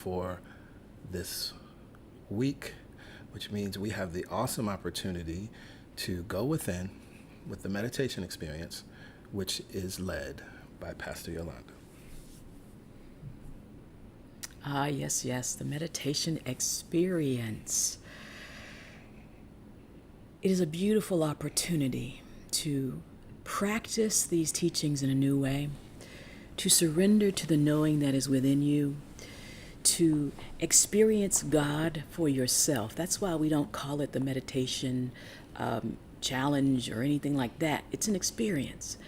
for this week, which means we have the awesome opportunity to go within with the meditation experience, which is led by Pastor Yolanda. Yes, the meditation experience. It is a beautiful opportunity to practice these teachings in a new way, to surrender to the knowing that is within you, to experience God for yourself. That's why we don't call it the meditation challenge or anything like that. It's an experience.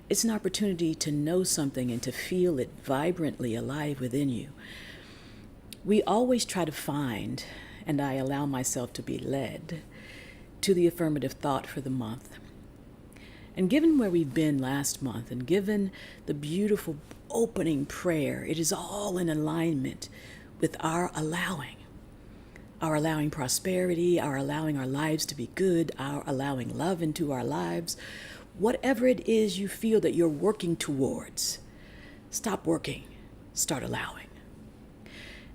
It's an opportunity to know something and to feel it vibrantly alive within you. We always try to find, and I allow myself to be led, to the affirmative thought for the month. And given where we've been last month, and given the beautiful opening prayer, it is all in alignment with our allowing prosperity, our allowing our lives to be good, our allowing love into our lives. Whatever it is you feel that you're working towards, stop working, start allowing.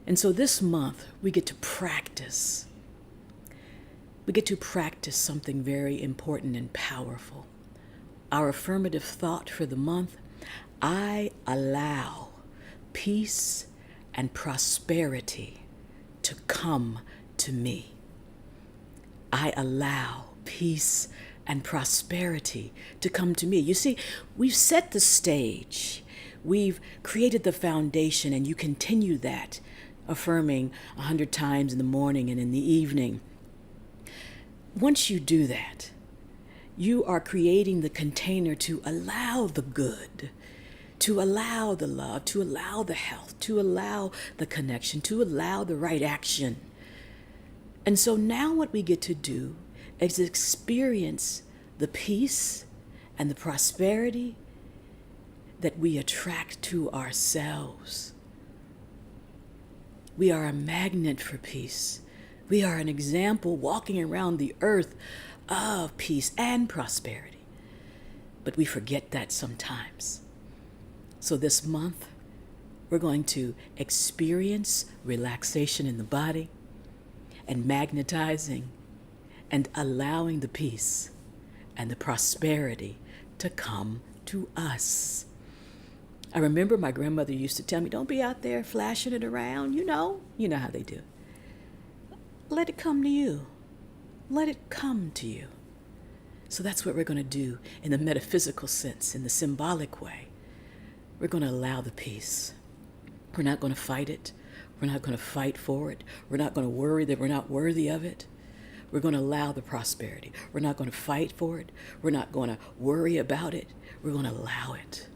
And so this month, we get to practice. We get to practice something very important and powerful. Our affirmative thought for the month: I allow peace and prosperity to come to me. I allow peace and prosperity to come to me. You see, we've set the stage. We've created the foundation, and you continue that, affirming 100 times in the morning and in the evening. Once you do that, you are creating the container to allow the good, to allow the love, to allow the health, to allow the connection, to allow the right action. And so now what we get to do is experience the peace and the prosperity that we attract to ourselves. We are a magnet for peace. We are an example walking around the earth of peace and prosperity. But we forget that sometimes. So this month, we're going to experience relaxation in the body and magnetizing and allowing the peace and the prosperity to come to us. I remember my grandmother used to tell me, don't be out there flashing it around. You know how they do. Let it come to you. Let it come to you. So that's what we're going to do in the metaphysical sense, in the symbolic way. We're going to allow the peace. We're not going to fight it. We're not going to fight for it. We're not going to worry that we're not worthy of it. We're going to allow the prosperity. We're not going to fight for it. We're not going to worry about it. We're going to allow it.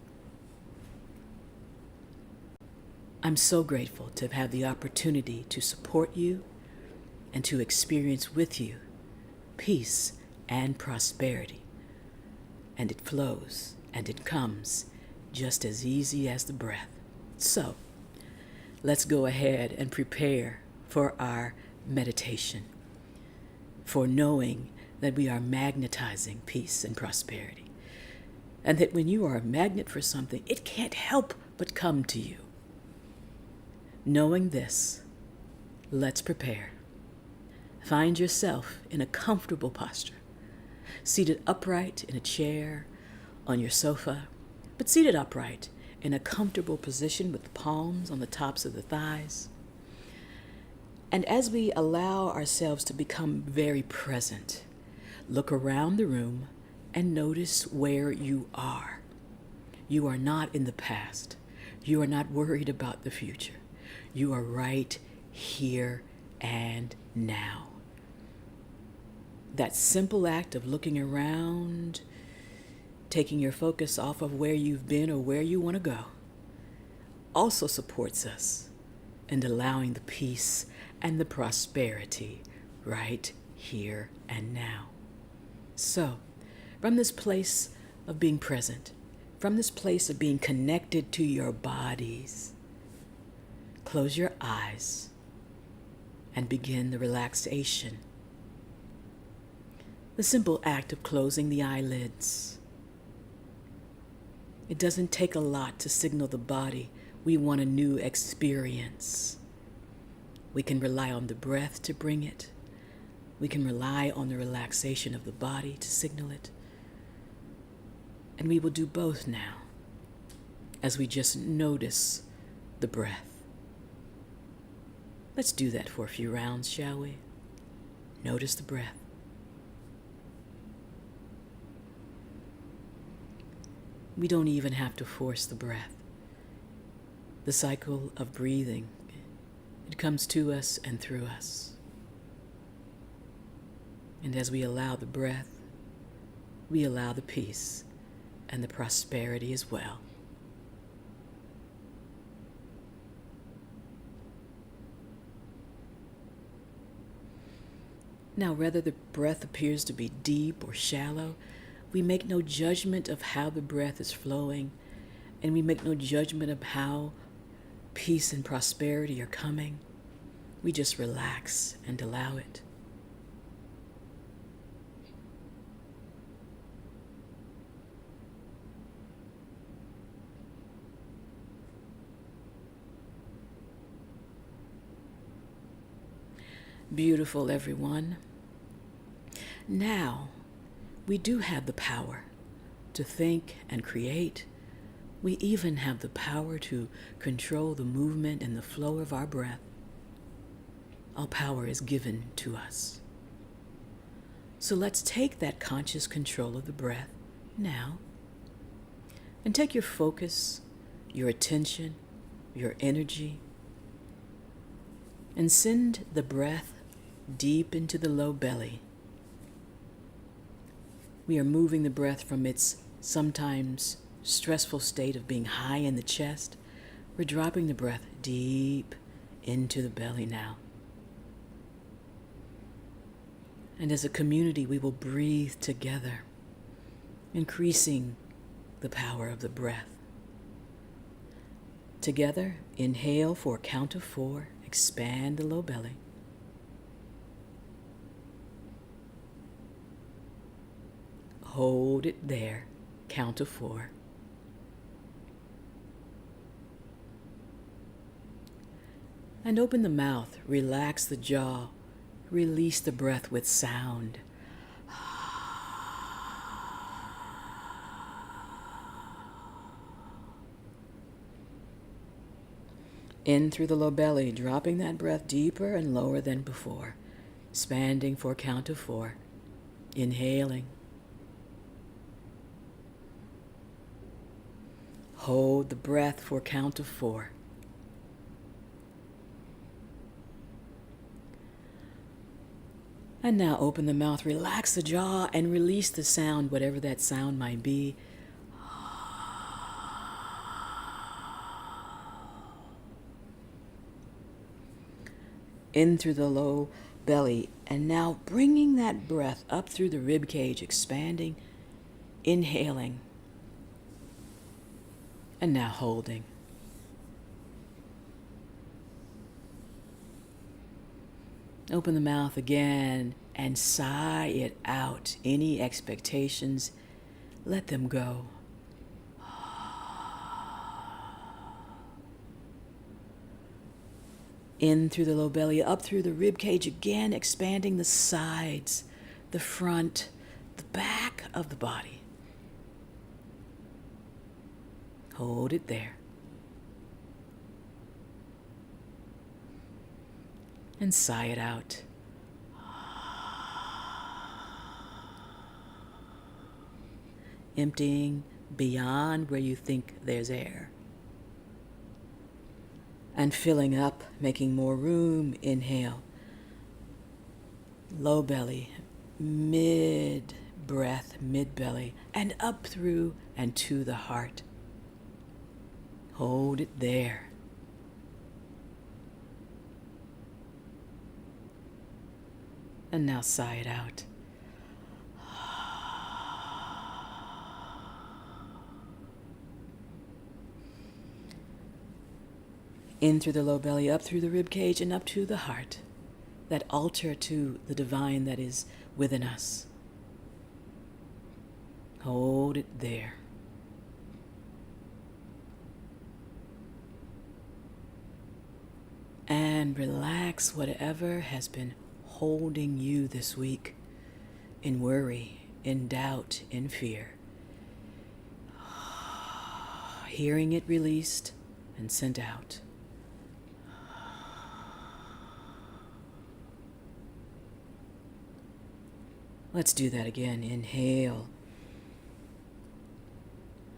I'm so grateful to have the opportunity to support you and to experience with you peace and prosperity. And it flows and it comes just as easy as the breath. So, let's go ahead and prepare for our meditation, for knowing that we are magnetizing peace and prosperity. And that when you are a magnet for something, it can't help but come to you. Knowing this, let's prepare. Find yourself in a comfortable posture, seated upright in a chair, on your sofa, but seated upright in a comfortable position with the palms on the tops of the thighs. And as we allow ourselves to become very present, look around the room and notice where you are. You are not in the past. You are not worried about the future. You are right here and now. That simple act of looking around, taking your focus off of where you've been or where you want to go, also supports us in allowing the peace and the prosperity right here and now. So, from this place of being present, from this place of being connected to your bodies, close your eyes and begin the relaxation. The simple act of closing the eyelids. It doesn't take a lot to signal the body we want a new experience. We can rely on the breath to bring it. We can rely on the relaxation of the body to signal it. And we will do both now as we just notice the breath. Let's do that for a few rounds, shall we? Notice the breath. We don't even have to force the breath. The cycle of breathing, it comes to us and through us. And as we allow the breath, we allow the peace and the prosperity as well. Now, whether the breath appears to be deep or shallow, we make no judgment of how the breath is flowing, and we make no judgment of how peace and prosperity are coming. We just relax and allow it. Beautiful, everyone. Now, we do have the power to think and create. We even have the power to control the movement and the flow of our breath. All power is given to us. So let's take that conscious control of the breath now and take your focus, your attention, your energy, and send the breath deep into the low belly. We are moving the breath from its sometimes stressful state of being high in the chest. We're dropping the breath deep into the belly now. And as a community, we will breathe together, increasing the power of the breath. Together, inhale for a count of 4. Expand the low belly. Hold it there, count of 4. And open the mouth, relax the jaw, release the breath with sound. In through the low belly, dropping that breath deeper and lower than before. Expanding for a count of 4. Inhaling. Hold the breath for a count of 4. And now open the mouth, relax the jaw, and release the sound, whatever that sound might be. In through the low belly, and now bringing that breath up through the rib cage, expanding, inhaling, and now holding. Open the mouth again and sigh it out. Any expectations, let them go. In through the low belly, up through the rib cage again, expanding the sides, the front, the back of the body. Hold it there. And sigh it out. Emptying beyond where you think there's air. And filling up, making more room. Inhale. Low belly, mid breath, mid belly, and up through and to the heart. Hold it there. And now sigh it out. In through the low belly, up through the rib cage, and up to the heart. That altar to the divine that is within us. Hold it there. And relax whatever has been holding you this week in worry, in doubt, in fear. Hearing it released and sent out. Let's do that again. Inhale.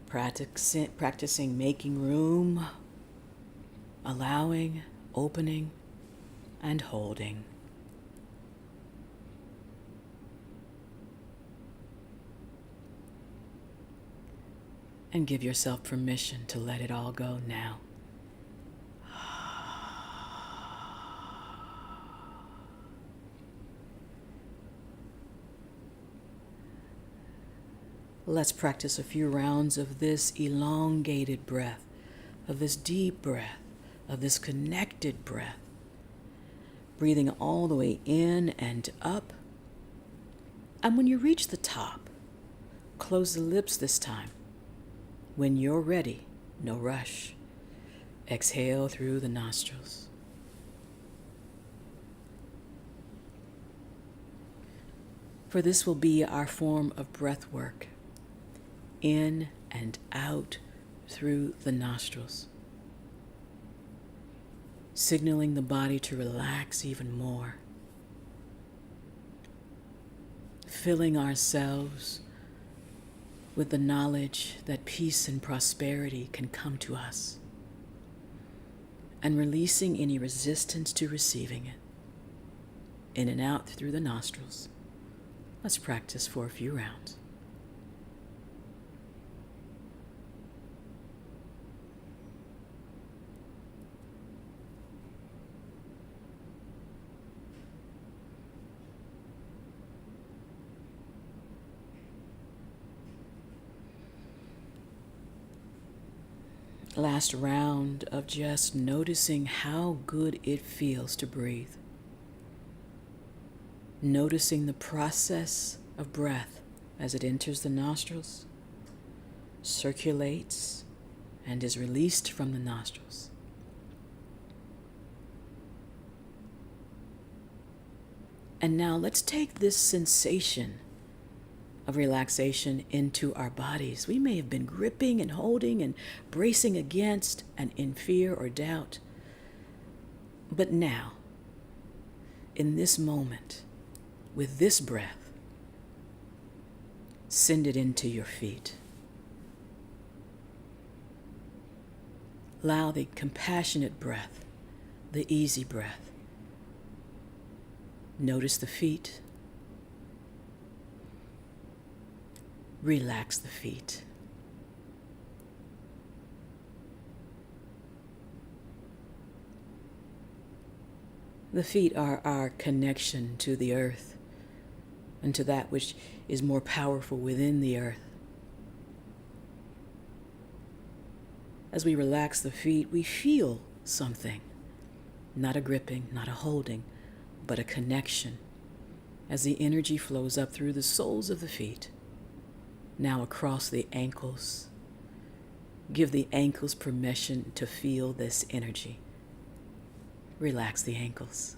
Practicing making room, allowing, opening, and holding. And give yourself permission to let it all go now. Let's practice a few rounds of this elongated breath, of this deep breath, of this connected breath. Breathing all the way in and up. And when you reach the top, close the lips this time. When you're ready, no rush. Exhale through the nostrils. For this will be our form of breath work. In and out through the nostrils, signaling the body to relax even more, filling ourselves with the knowledge that peace and prosperity can come to us, and releasing any resistance to receiving it. In and out through the nostrils. Let's practice for a few rounds. Last round of just noticing how good it feels to breathe. Noticing the process of breath as it enters the nostrils, circulates, and is released from the nostrils. And now let's take this sensation of relaxation into our bodies. We may have been gripping and holding and bracing against and in fear or doubt. But now, in this moment, with this breath, send it into your feet. Allow the compassionate breath, the easy breath. Notice the feet. Relax the feet. The feet are our connection to the earth and to that which is more powerful within the earth. As we relax the feet, we feel something. Not a gripping, not a holding, but a connection. As the energy flows up through the soles of the feet, now across the ankles. Give the ankles permission to feel this energy. Relax the ankles.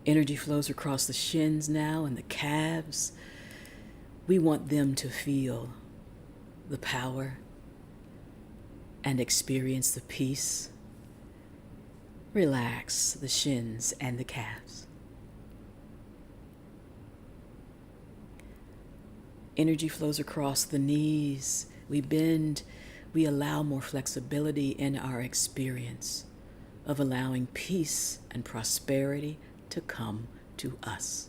Energy flows across the shins now and the calves. We want them to feel the power and experience the peace. Relax the shins and the calves. Energy flows across the knees. We bend. We allow more flexibility in our experience of allowing peace and prosperity to come to us.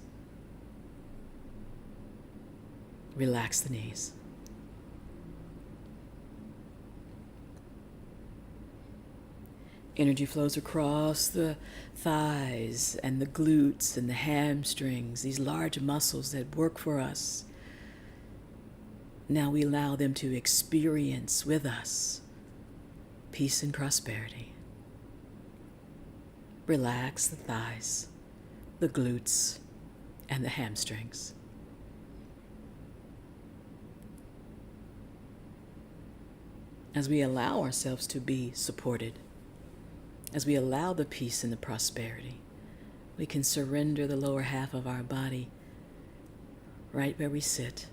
Relax the knees. Energy flows across the thighs and the glutes and the hamstrings, these large muscles that work for us. Now we allow them to experience with us peace and prosperity. Relax the thighs, the glutes, and the hamstrings. as we allow ourselves to be supported, as we allow the peace and the prosperity, we can surrender the lower half of our body right where we sit.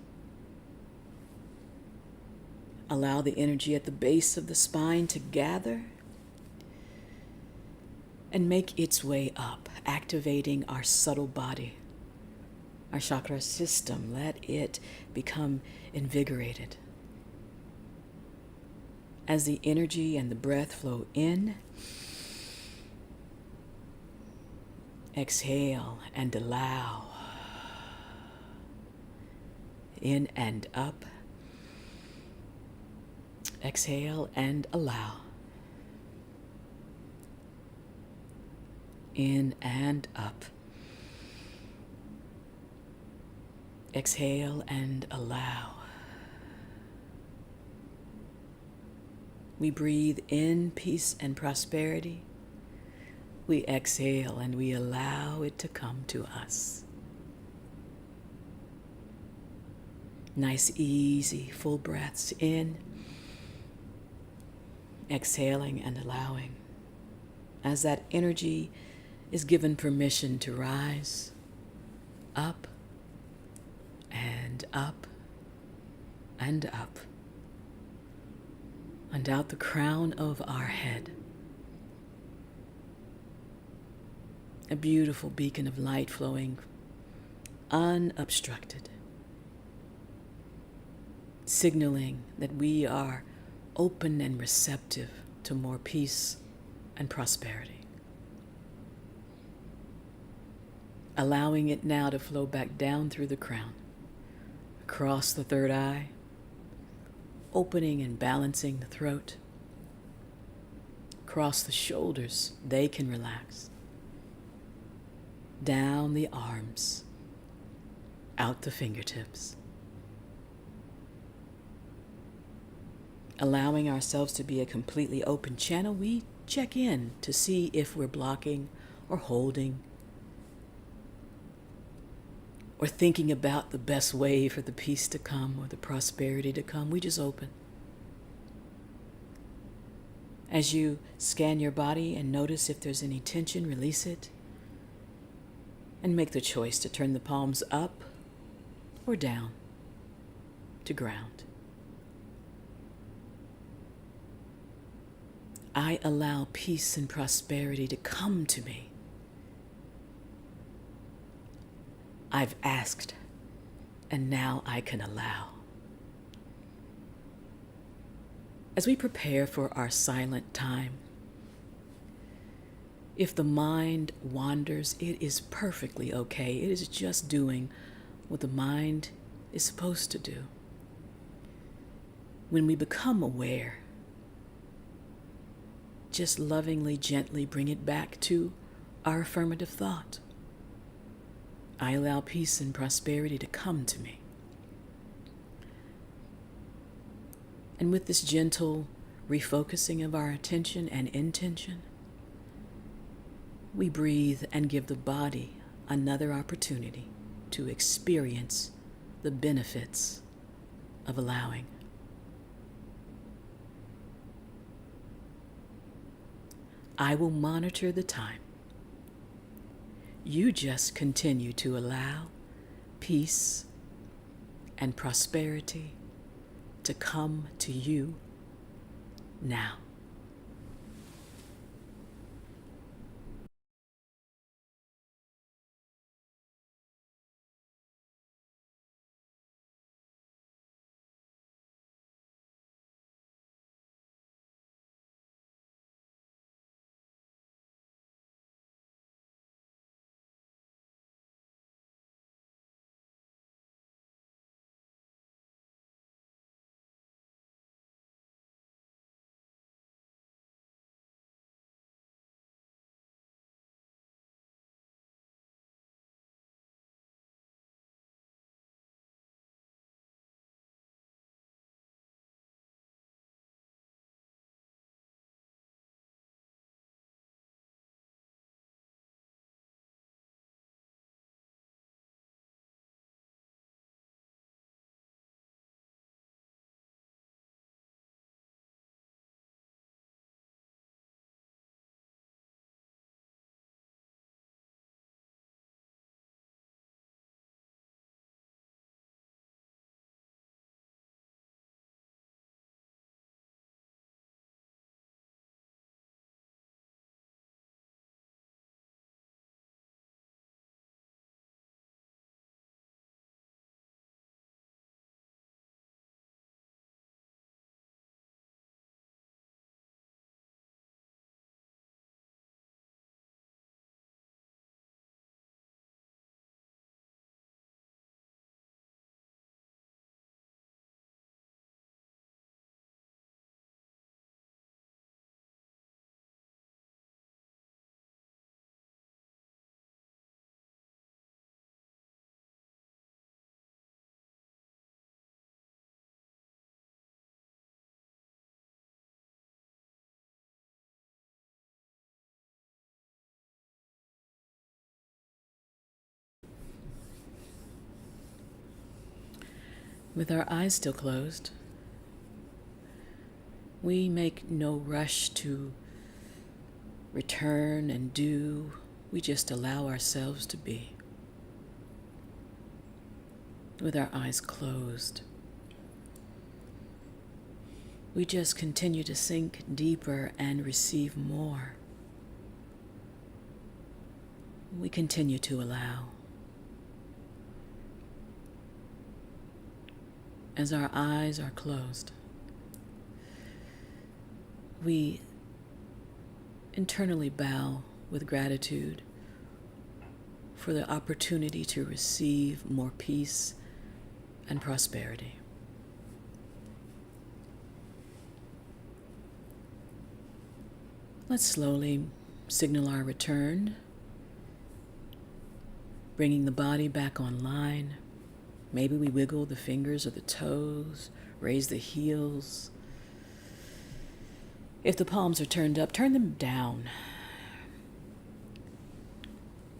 Allow the energy at the base of the spine to gather and make its way up, activating our subtle body, our chakra system. Let it become invigorated. As the energy and the breath flow in, exhale and allow. In and up. Exhale and allow. In and up. Exhale and allow. We breathe in peace and prosperity. We exhale and we allow it to come to us. Nice, easy, full breaths in. Exhaling and allowing. As that energy is given permission to rise up and up and up and out the crown of our head. A beautiful beacon of light flowing unobstructed, signaling that we are open and receptive to more peace and prosperity. Allowing it now to flow back down through the crown, across the third eye, opening and balancing the throat, across the shoulders, they can relax, down the arms, out the fingertips. Allowing ourselves to be a completely open channel, we check in to see if we're blocking or holding or thinking about the best way for the peace to come or the prosperity to come. We just open. As you scan your body and notice if there's any tension, release it. And make the choice to turn the palms up or down to ground. I allow peace and prosperity to come to me. I've asked, and now I can allow. As we prepare for our silent time, if the mind wanders, it is perfectly okay. It is just doing what the mind is supposed to do. When we become aware, just lovingly, gently bring it back to our affirmative thought. I allow peace and prosperity to come to me. And with this gentle refocusing of our attention and intention, we breathe and give the body another opportunity to experience the benefits of allowing. I will monitor the time. You just continue to allow peace and prosperity to come to you now. With our eyes still closed, we make no rush to return and do. We just allow ourselves to be. With our eyes closed, we just continue to sink deeper and receive more. We continue to allow. As our eyes are closed, we internally bow with gratitude for the opportunity to receive more peace and prosperity. Let's slowly signal our return, bringing the body back online. Maybe we wiggle the fingers or the toes, raise the heels. If the palms are turned up, turn them down.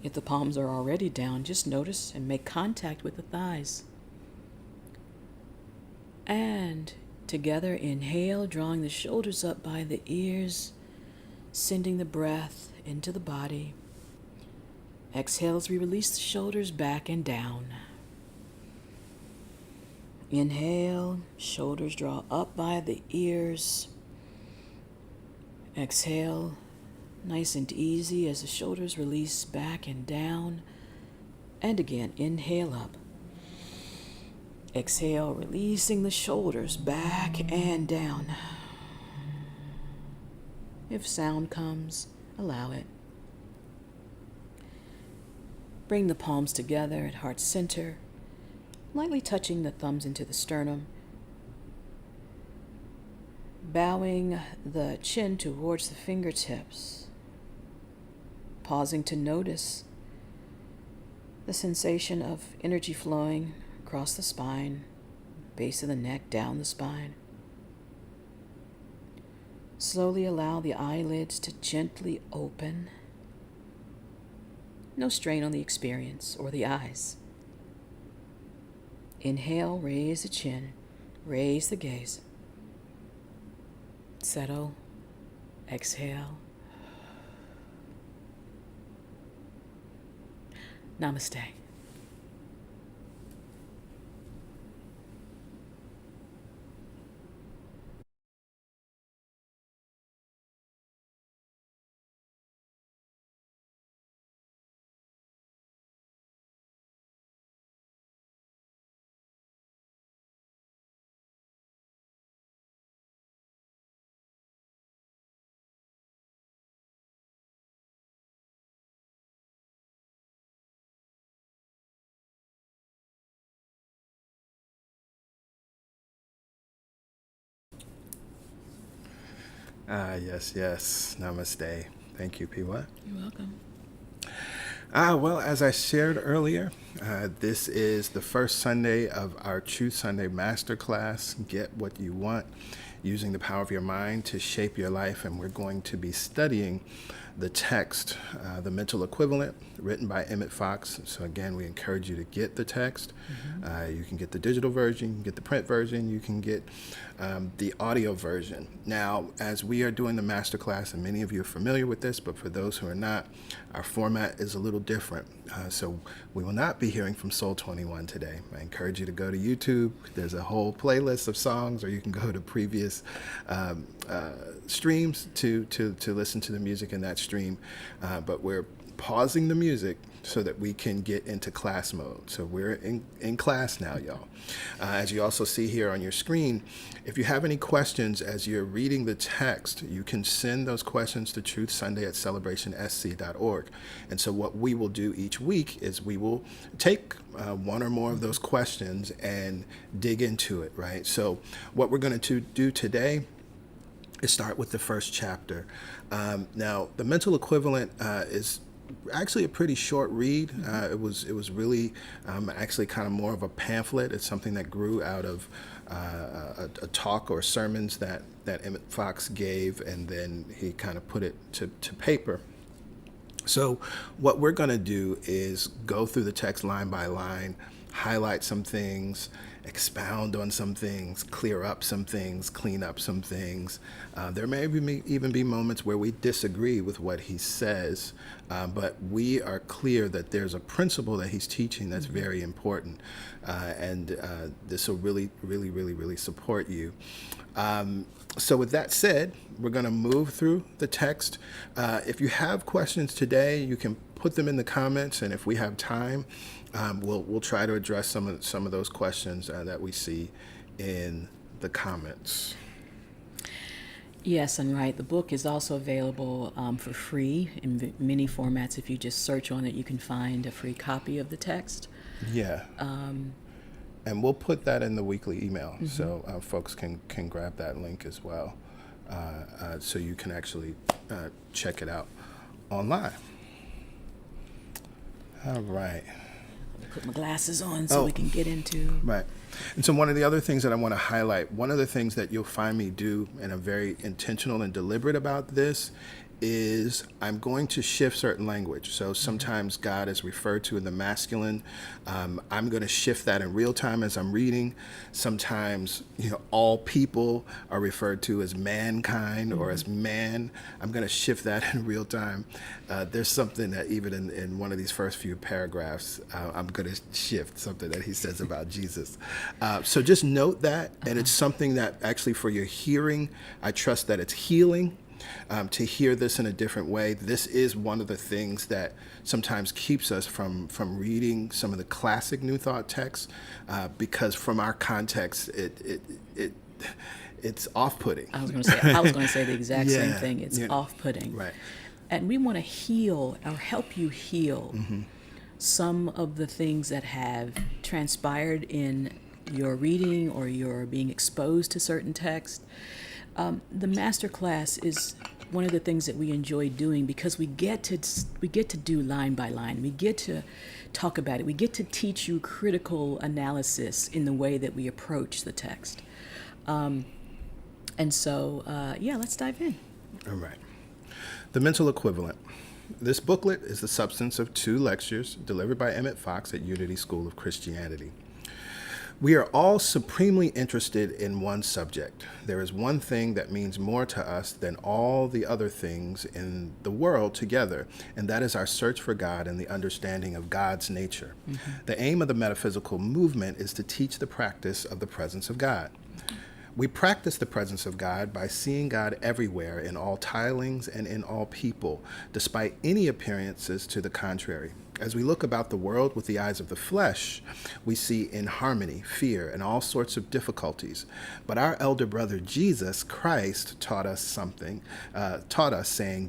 If the palms are already down, just notice and make contact with the thighs. And together, inhale, drawing the shoulders up by the ears, sending the breath into the body. Exhale as we release the shoulders back and down. Inhale, shoulders draw up by the ears. Exhale, nice and easy as the shoulders release back and down. And again, inhale up. Exhale, releasing the shoulders back and down. If sound comes, allow it. Bring the palms together at heart center, lightly touching the thumbs into the sternum. Bowing the chin towards the fingertips. Pausing to notice the sensation of energy flowing across the spine, base of the neck, down the spine. Slowly allow the eyelids to gently open. No strain on the experience or the eyes. Inhale, raise the chin, raise the gaze. Settle, exhale. Namaste. Yes. Namaste. Thank you, Piwa. You're welcome. Well, as I shared earlier, this is the first Sunday of our True Sunday Masterclass, Get What You Want, using the power of your mind to shape your life. And we're going to be studying the text, The Mental Equivalent, written by Emmett Fox. So again, we encourage you to get the text. You can get the digital version, you can get the print version, you can get the audio version. Now, as we are doing the masterclass, and many of you are familiar with this, but for those who are not, our format is a little different. So we will not be hearing from Soul 21 today. I encourage you to go to YouTube. There's a whole playlist of songs, or you can go to previous streams to listen to the music in that stream. But we're pausing the music so that we can get into class mode. So we're in class now, y'all. As you also see here on your screen, if you have any questions as you're reading the text, you can send those questions to truthsunday@celebrationsc.org. And so what we will do each week is we will take one or more of those questions and dig into it, right? So what we're going to do today is start with the first chapter. Now, the mental equivalent is actually a pretty short read. It was really actually kind of more of a pamphlet. It's something that grew out of a talk or sermons that Emmett Fox gave, and then he kind of put it to paper. So what we're going to do is go through the text line by line, highlight some things, expound on some things, clear up some things, clean up some things. There may even be moments where we disagree with what he says, but we are clear that there's a principle that he's teaching that's very important, and this will really support you. So with that said, we're going to move through the text. If you have questions today, you can put them in the comments, and if we have time, we'll try to address some of those questions that we see in the comments. Yes, and right. The book is also available for free in many formats. If you just search on it, you can find a free copy of the text. Yeah. And we'll put that in the weekly email, so folks can grab that link as well, so you can actually check it out online. All right. Put my glasses on so we can get into... Right. And so one of the other things that I want to highlight, one of the things that you'll find me do, and I'm very intentional and deliberate about this, is I'm going to shift certain language. So sometimes God is referred to in the masculine. I'm going to shift that in real time as I'm reading. Sometimes, all people are referred to as mankind or as man. I'm going to shift that in real time. There's something that even in one of these first few paragraphs, I'm going to shift something that he says about Jesus. So just note that, and it's something that actually for your hearing, I trust that it's healing. To hear this in a different way. This is one of the things that sometimes keeps us from reading some of the classic New Thought texts, because from our context, it's off-putting. I was going to say the exact same thing. It's off-putting. Right. And we want to heal or help you heal some of the things that have transpired in your reading or your being exposed to certain texts. The Masterclass is one of the things that we enjoy doing because we get to do line by line. We get to talk about it. We get to teach you critical analysis in the way that we approach the text. And so, let's dive in. All right. The mental equivalent. This booklet is the substance of 2 lectures delivered by Emmett Fox at Unity School of Christianity. We are all supremely interested in one subject. There is one thing that means more to us than all the other things in the world together, and that is our search for God and the understanding of God's nature. The aim of the metaphysical movement is to teach the practice of the presence of God. We practice the presence of God by seeing God everywhere in all tilings and in all people, despite any appearances to the contrary. As we look about the world with the eyes of the flesh, we see inharmony, fear, and all sorts of difficulties. But our elder brother Jesus Christ taught us saying,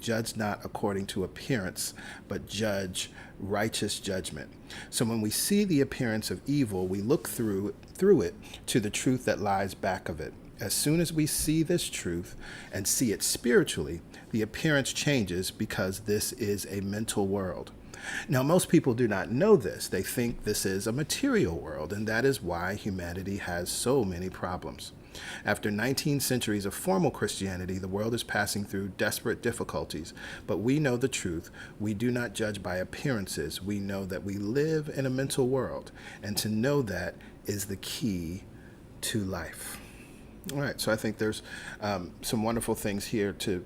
"Judge not according to appearance, but judge righteous judgment." So when we see the appearance of evil, we look through it to the truth that lies back of it. As soon as we see this truth and see it spiritually, the appearance changes because this is a mental world. Now, most people do not know this. They think this is a material world, and that is why humanity has so many problems. After 19 centuries of formal Christianity, the world is passing through desperate difficulties, but we know the truth. We do not judge by appearances. We know that we live in a mental world, and to know that is the key to life. All right, so I think there's some wonderful things here to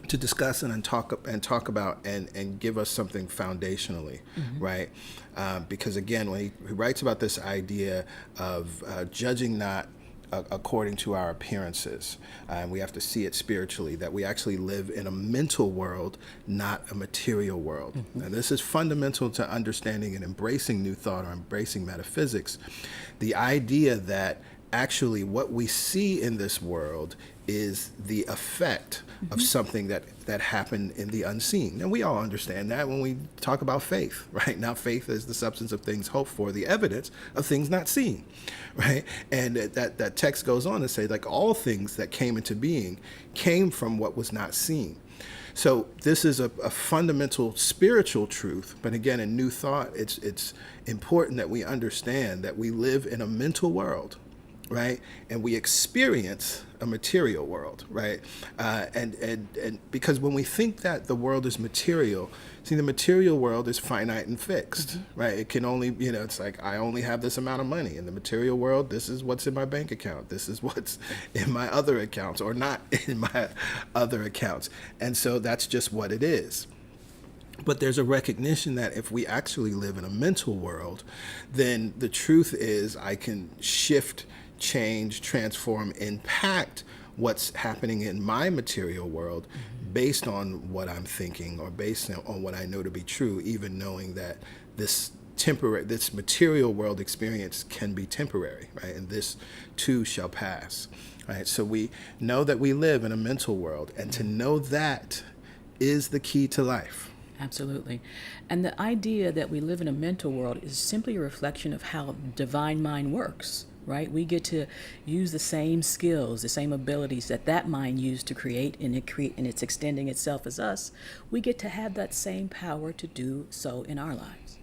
discuss and talk about and give us something foundationally, right? Because again, when he writes about this idea of judging not according to our appearances, and we have to see it spiritually, that we actually live in a mental world, not a material world. And this is fundamental to understanding and embracing New Thought or embracing metaphysics. The idea that actually what we see in this world is the effect of something that happened in the unseen. And we all understand that when we talk about faith, right? Now, faith is the substance of things hoped for, the evidence of things not seen, right? And that text goes on to say, like, all things that came into being came from what was not seen. So this is a fundamental spiritual truth. But again, in New Thought, it's important that we understand that we live in a mental world. right? And we experience a material world, right? And because when we think that the world is material, see, the material world is finite and fixed, right? It can only, it's like I only have this amount of money. In the material world, this is what's in my bank account. This is what's in my other accounts or not in my other accounts. And so that's just what it is. But there's a recognition that if we actually live in a mental world, then the truth is I can shift, change, transform, impact what's happening in my material world based on what I'm thinking or based on what I know to be true, even knowing that this material world experience can be temporary, right? And this too shall pass, right? So we know that we live in a mental world, and to know that is the key to life. Absolutely. And the idea that we live in a mental world is simply a reflection of how divine mind works, right? We get to use the same skills, the same abilities that mind used to create, and it's extending itself as us. We get to have that same power to do so in our lives.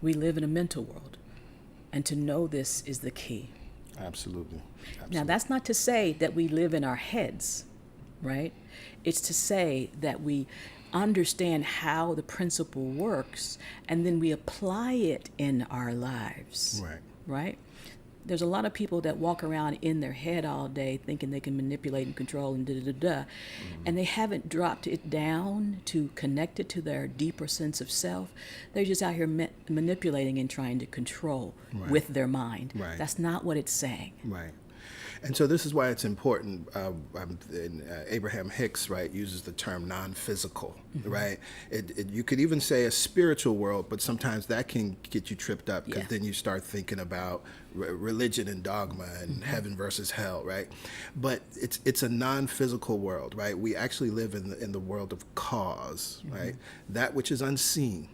We live in a mental world, and to know this is the key. Absolutely. Now, that's not to say that we live in our heads, right? It's to say that we understand how the principle works, and then we apply it in our lives. Right? There's a lot of people that walk around in their head all day thinking they can manipulate and control and and they haven't dropped it down to connect it to their deeper sense of self. They're just out here manipulating and trying to control with their mind. That's not what it's saying. Right. And so this is why it's important. Abraham Hicks, right, uses the term non-physical, right? You could even say a spiritual world, but sometimes that can get you tripped up because then you start thinking about religion and dogma and heaven versus hell, right? But it's a non-physical world, right? We actually live in the world of cause, right? That which is unseen,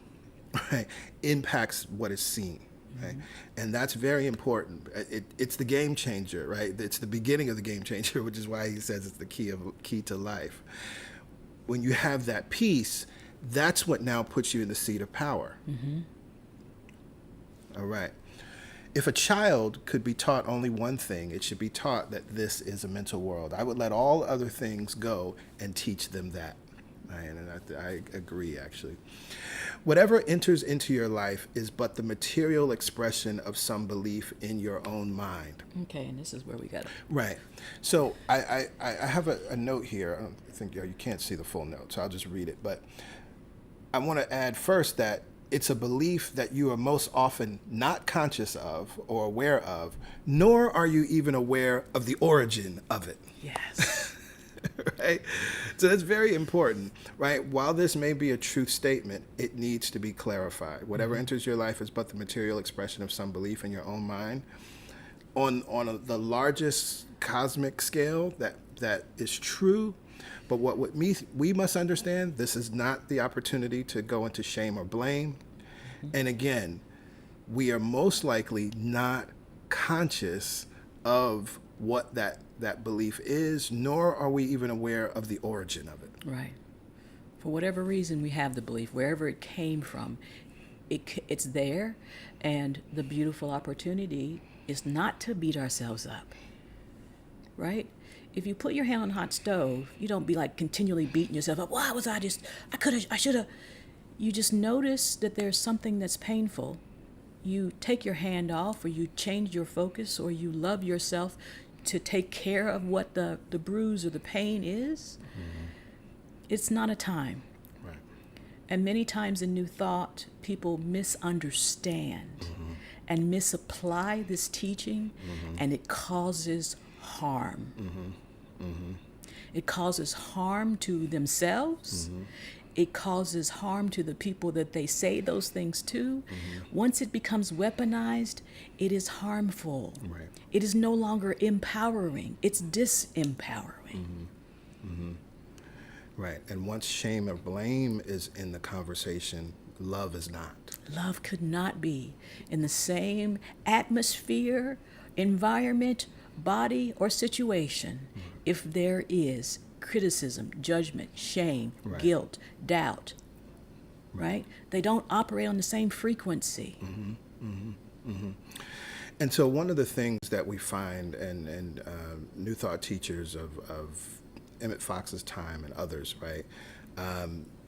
right, impacts what is seen. Right? And that's very important. It's the game changer, right? It's the beginning of the game changer, which is why he says it's the key to life. When you have that peace, that's what now puts you in the seat of power. All right. If a child could be taught only one thing, it should be taught that this is a mental world. I would let all other things go and teach them that. Right? And I agree, actually. Whatever enters into your life is but the material expression of some belief in your own mind. Okay, and this is where we got it. Right. So I have a note here. I don't think you can't see the full note, so I'll just read it. But I want to add first that it's a belief that you are most often not conscious of or aware of, nor are you even aware of the origin of it. Yes. Right? So that's very important, right? While this may be a truth statement, it needs to be clarified. Whatever enters your life is but the material expression of some belief in your own mind. On the largest cosmic scale, that is true. But what we must understand, this is not the opportunity to go into shame or blame. And again, we are most likely not conscious of what that belief is, nor are we even aware of the origin of it. Right. For whatever reason we have the belief, wherever it came from, it's there, and the beautiful opportunity is not to beat ourselves up. Right? If you put your hand on a hot stove, you don't be like continually beating yourself up. Why was I should have. You just notice that there's something that's painful. You take your hand off, or you change your focus, or you love yourself to take care of what the bruise or the pain is. It's not a time. Right. And many times in New Thought, people misunderstand and misapply this teaching, and it causes harm. It causes harm to themselves. It causes harm to the people that they say those things to. Once it becomes weaponized, it is harmful. Right. It is no longer empowering. It's disempowering. Right. And once shame or blame is in the conversation, love is not. Love could not be in the same atmosphere, environment, body, or situation if there is criticism, judgment, shame, guilt, doubt, right? They don't operate on the same frequency. And so one of the things that we find, and New Thought teachers of Emmett Fox's time and others, right?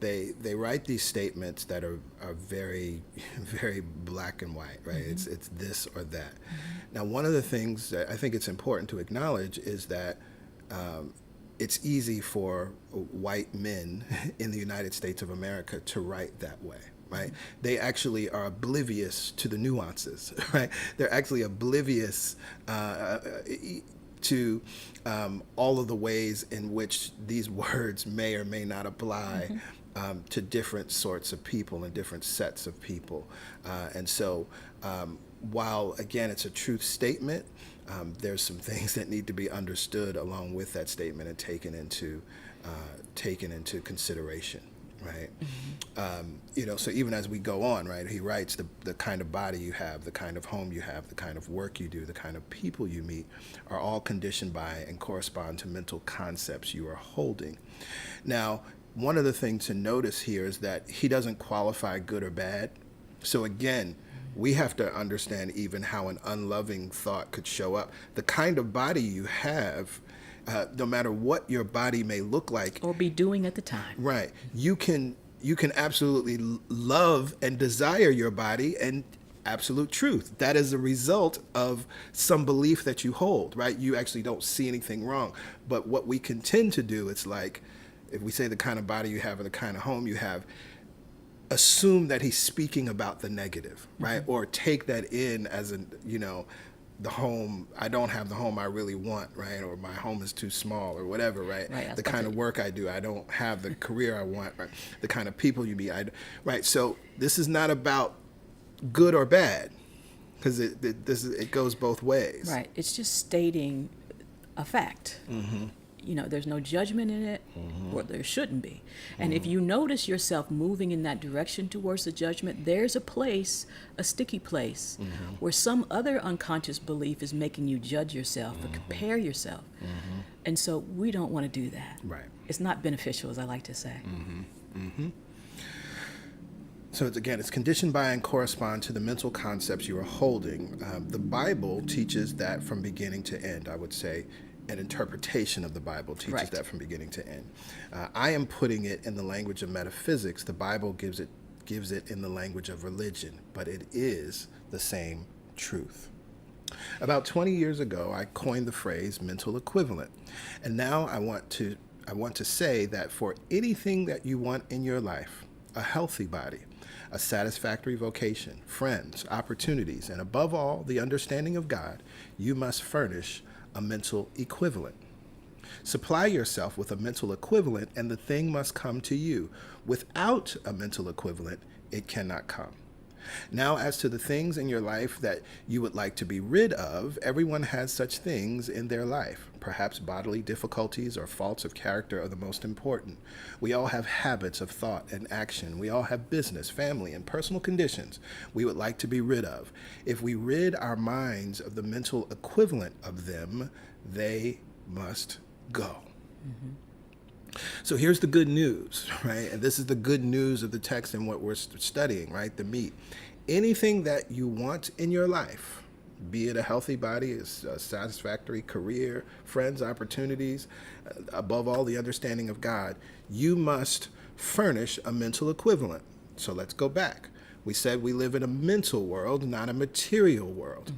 They write these statements that are very, very black and white, right? Mm-hmm. It's this or that. Mm-hmm. Now, one of the things that I think it's important to acknowledge is that it's easy for white men in the United States of America to write that way. Right? They actually are oblivious to the nuances, right? They're actually oblivious to all of the ways in which these words may or may not apply to different sorts of people and different sets of people. And so while, again, it's a truth statement, there's some things that need to be understood along with that statement and taken into consideration. Right. Mm-hmm. So even as we go on, right, he writes the kind of body you have, the kind of home you have, the kind of work you do, the kind of people you meet are all conditioned by and correspond to mental concepts you are holding. Now, one of the things to notice here is that he doesn't qualify good or bad. So again, we have to understand even how an unloving thought could show up. The kind of body you have, no matter what your body may look like or be doing at the time, right? You can absolutely love and desire your body, and absolute truth. That is a result of some belief that you hold, right? You actually don't see anything wrong. But what we can tend to do, it's like if we say the kind of body you have or the kind of home you have, assume that he's speaking about the negative, right? Mm-hmm. Or take that in as the home, I don't have the home I really want, right? Or my home is too small or whatever, right? The kind of work I do, I don't have the career I want, right? The kind of people you meet, right? So this is not about good or bad, because it goes both ways. Right. It's just stating a fact. Mm-hmm. There's no judgment in it, or there shouldn't be. And if you notice yourself moving in that direction towards the judgment, there's a place, a sticky place, where some other unconscious belief is making you judge yourself or compare yourself. And so we don't want to do that. Right. It's not beneficial, as I like to say. So it's conditioned by and correspond to the mental concepts you are holding. The Bible teaches that from beginning to end, I would say. An interpretation of the Bible teaches that from beginning to end. I am putting it in the language of metaphysics. The Bible gives it in the language of religion, but it is the same truth. About 20 years ago, I coined the phrase mental equivalent. And now I want to say that for anything that you want in your life, a healthy body, a satisfactory vocation, friends, opportunities, and above all, the understanding of God, you must furnish a mental equivalent. Supply yourself with a mental equivalent and the thing must come to you. Without a mental equivalent, it cannot come. Now, as to the things in your life that you would like to be rid of, everyone has such things in their life. Perhaps bodily difficulties or faults of character are the most important. We all have habits of thought and action. We all have business, family, and personal conditions we would like to be rid of. If we rid our minds of the mental equivalent of them, they must go. So here's the good news, right? And this is the good news of the text and what we're studying, right? The meat. Anything that you want in your life, be it a healthy body, a satisfactory career, friends, opportunities, above all, the understanding of God, you must furnish a mental equivalent. So let's go back. We said we live in a mental world, not a material world.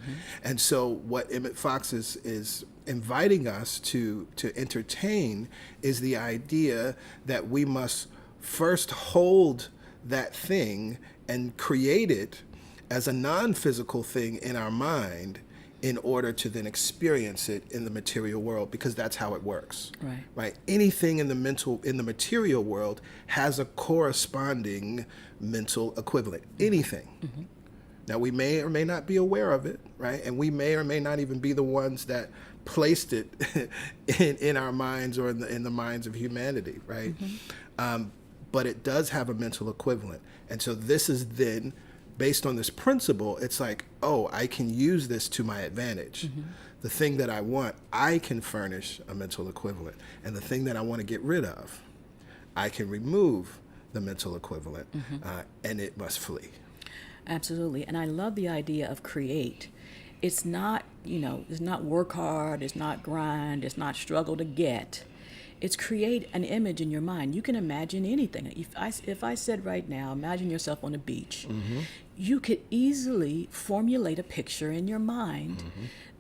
And so what Emmett Fox is inviting us to entertain is the idea that we must first hold that thing and create it as a non-physical thing in our mind in order to then experience it in the material world, because that's how it works. Right? Anything in the material world has a corresponding mental equivalent. Anything. Now, we may or may not be aware of it, right? And we may or may not even be the ones that placed it in our minds or in the minds of humanity, right? But it does have a mental equivalent. And so this is then, based on this principle, it's like, oh, I can use this to my advantage. The thing that I want, I can furnish a mental equivalent. And the thing that I want to get rid of, I can remove the mental equivalent, and it must flee. Absolutely. And I love the idea of create. It's not, it's not work hard, it's not grind, it's not struggle to get. It's create an image in your mind. You can imagine anything. If I said right now, imagine yourself on a beach, you could easily formulate a picture in your mind.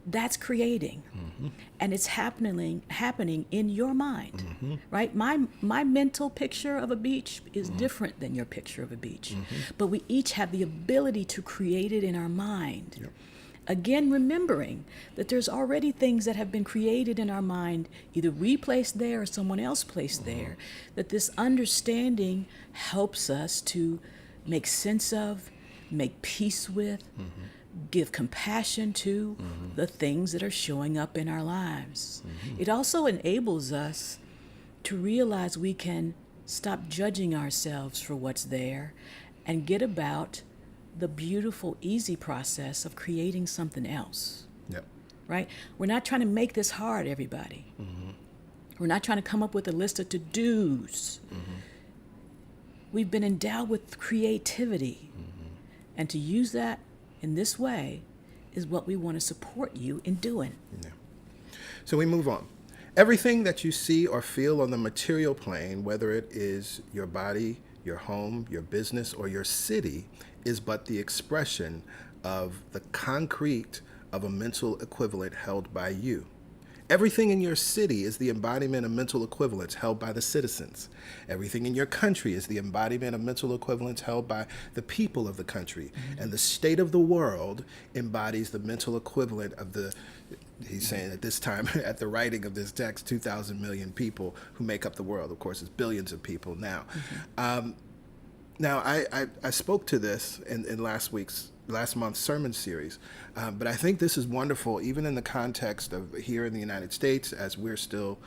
That's creating, and it's happening in your mind, right? My mental picture of a beach is different than your picture of a beach, but we each have the ability to create it in our mind. Yep. Again, remembering that there's already things that have been created in our mind, either we placed there or someone else placed there, that this understanding helps us to make sense of, make peace with, give compassion to the things that are showing up in our lives. It also enables us to realize we can stop judging ourselves for what's there and get about the beautiful, easy process of creating something else. Yep. Right? We're not trying to make this hard, everybody. We're not trying to come up with a list of to-dos. We've been endowed with creativity. And to use that in this way is what we want to support you in doing. Yeah. So we move on. Everything that you see or feel on the material plane, whether it is your body, your home, your business, or your city, is but the expression of the concrete of a mental equivalent held by you. Everything in your city is the embodiment of mental equivalents held by the citizens. Everything in your country is the embodiment of mental equivalents held by the people of the country. And the state of the world embodies the mental equivalent of the, he's saying at this time, at the writing of this text, 2,000 million people who make up the world. Of course, it's billions of people now. Now, I spoke to this in last month's sermon series, but I think this is wonderful, even in the context of here in the United States, as we're still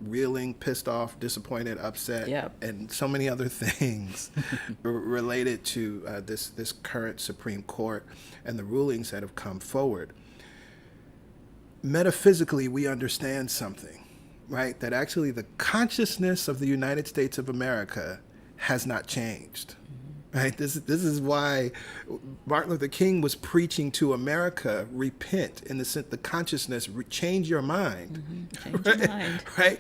reeling, pissed off, disappointed, upset, and so many other things related to this current Supreme Court and the rulings that have come forward. Metaphysically, we understand something, right? That actually the consciousness of the United States of America has not changed, right? This is why Martin Luther King was preaching to America, repent, in the sense, the consciousness, change your mind. Change right? your mind. Right?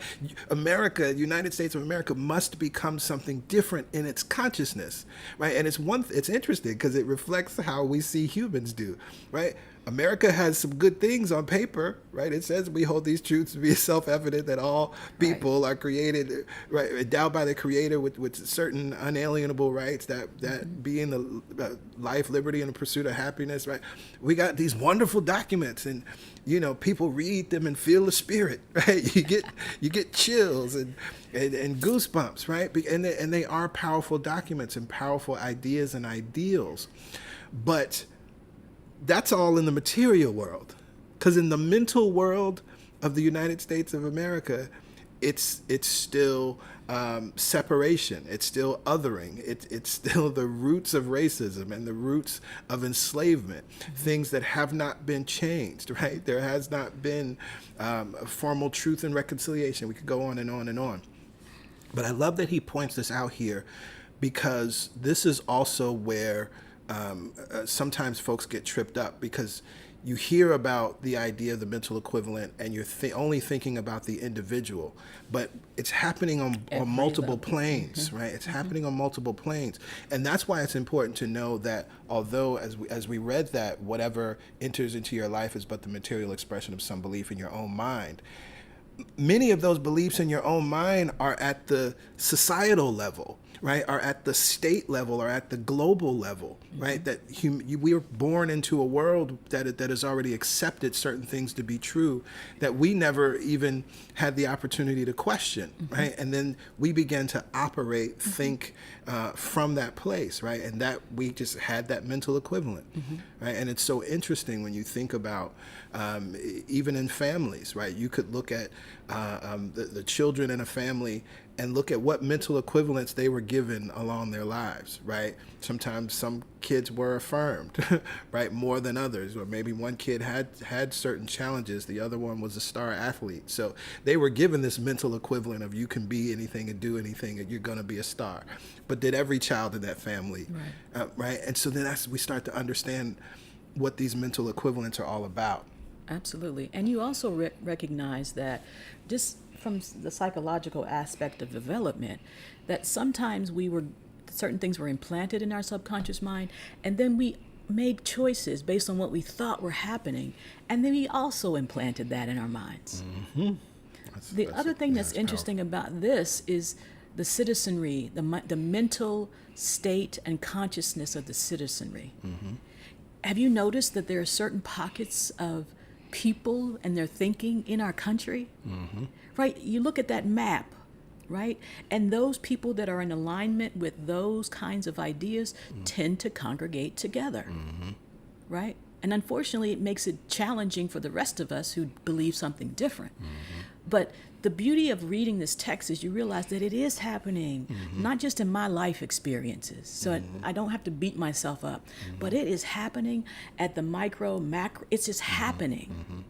America, United States of America must become something different in its consciousness, right? And it's interesting because it reflects how we see humans do, right? America has some good things on paper, right? It says we hold these truths to be self-evident that all people are created, right, endowed by the Creator with certain unalienable rights, that being the life, liberty, and the pursuit of happiness, right? We got these wonderful documents, and people read them and feel the spirit, right? You get chills and goosebumps, right? And they are powerful documents and powerful ideas and ideals, but that's all in the material world, because in the mental world of the United States of America, it's still separation, it's still othering, it's still the roots of racism and the roots of enslavement, things that have not been changed, right? There has not been formal truth and reconciliation. We could go on and on and on. But I love that he points this out here, because this is also where sometimes folks get tripped up, because you hear about the idea of the mental equivalent and you're only thinking about the individual, but it's happening on multiple planes, right? It's happening on multiple planes. And that's why it's important to know that although as we read that whatever enters into your life is but the material expression of some belief in your own mind, many of those beliefs in your own mind are at the societal level, right, are at the state level, or at the global level, right? That we are born into a world that has already accepted certain things to be true that we never even had the opportunity to question, right? And then we began to operate, think from that place, right? And that we just had that mental equivalent, right? And it's so interesting when you think about even in families, right? You could look at the children in a family and look at what mental equivalents they were given along their lives, right? Sometimes some kids were affirmed, right, more than others, or maybe one kid had certain challenges, the other one was a star athlete. So they were given this mental equivalent of you can be anything and do anything and you're going to be a star. But did every child in that family, right? And so then we start to understand what these mental equivalents are all about. Absolutely. And you also recognize that just from the psychological aspect of development, that sometimes certain things were implanted in our subconscious mind, and then we made choices based on what we thought were happening, and then we also implanted that in our minds. Mm-hmm. The other thing that's interesting powerful. about this is the citizenry, the mental state and consciousness of the citizenry. Mm-hmm. Have you noticed that there are certain pockets of people and their thinking in our country? Mm-hmm. Right? You look at that map, right? And those people that are in alignment with those kinds of ideas tend to congregate together, right? And unfortunately, it makes it challenging for the rest of us who believe something different. But the beauty of reading this text is you realize that it is happening, not just in my life experiences. So I don't have to beat myself up, but it is happening at the micro, macro. It's just happening.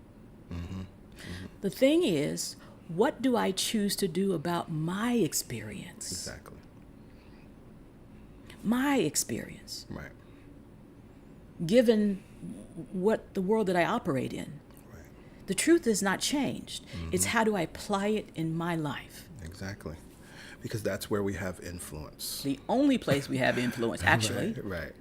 The thing is, what do I choose to do about my experience? Exactly. My experience, Right. given what the world that I operate in. Right. The truth has not changed. It's how do I apply it in my life? Exactly. Because that's where we have influence. The only place we have influence, actually. Right.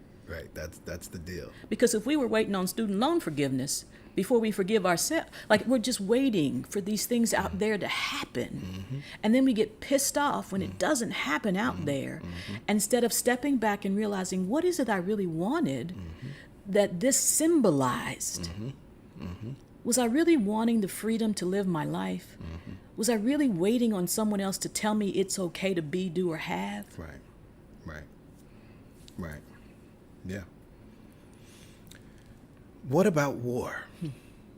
That's the deal. Because if we were waiting on student loan forgiveness before we forgive ourselves, like we're just waiting for these things out there to happen. And then we get pissed off when it doesn't happen out there. Instead of stepping back and realizing, what is it I really wanted that this symbolized? Was I really wanting the freedom to live my life? Was I really waiting on someone else to tell me it's okay to be, do, or have? Right. Yeah. What about war?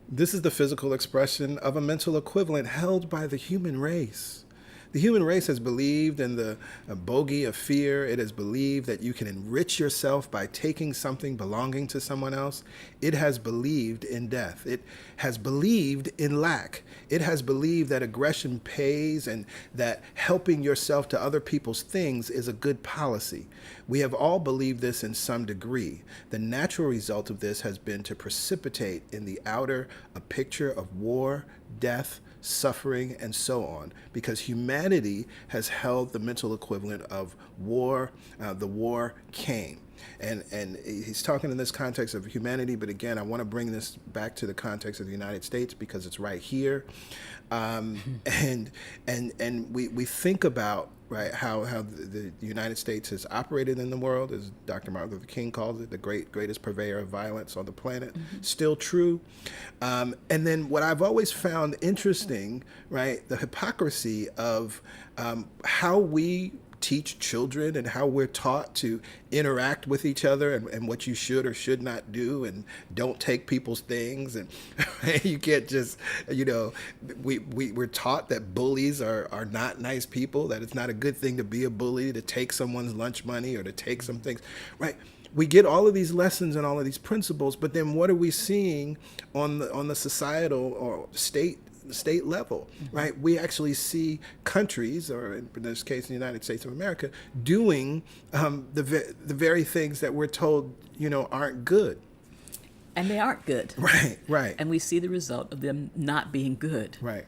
This is the physical expression of a mental equivalent held by the human race. The human race has believed in the bogey of fear. It has believed that you can enrich yourself by taking something belonging to someone else. It has believed in death. It has believed in lack. It has believed that aggression pays and that helping yourself to other people's things is a good policy. We have all believed this in some degree. The natural result of this has been to precipitate in the outer a picture of war, death, suffering, and so on, because humanity has held the mental equivalent of war. The war came. And he's talking in this context of humanity, but again, I want to bring this back to the context of the United States because it's right here. And we think about, right, how the United States has operated in the world, as Dr. Martin Luther King calls it, the greatest purveyor of violence on the planet. Still true. And then what I've always found interesting, right, the hypocrisy of how we teach children and how we're taught to interact with each other and what you should or should not do, and don't take people's things. And you can't just, we're taught that bullies are not nice people, that it's not a good thing to be a bully, to take someone's lunch money or to take some things, right? We get all of these lessons and all of these principles, but then what are we seeing on the societal or state level, right? We actually see countries, or in this case, the United States of America, doing the very things that we're told, aren't good. And they aren't good. Right. And we see the result of them not being good. Right.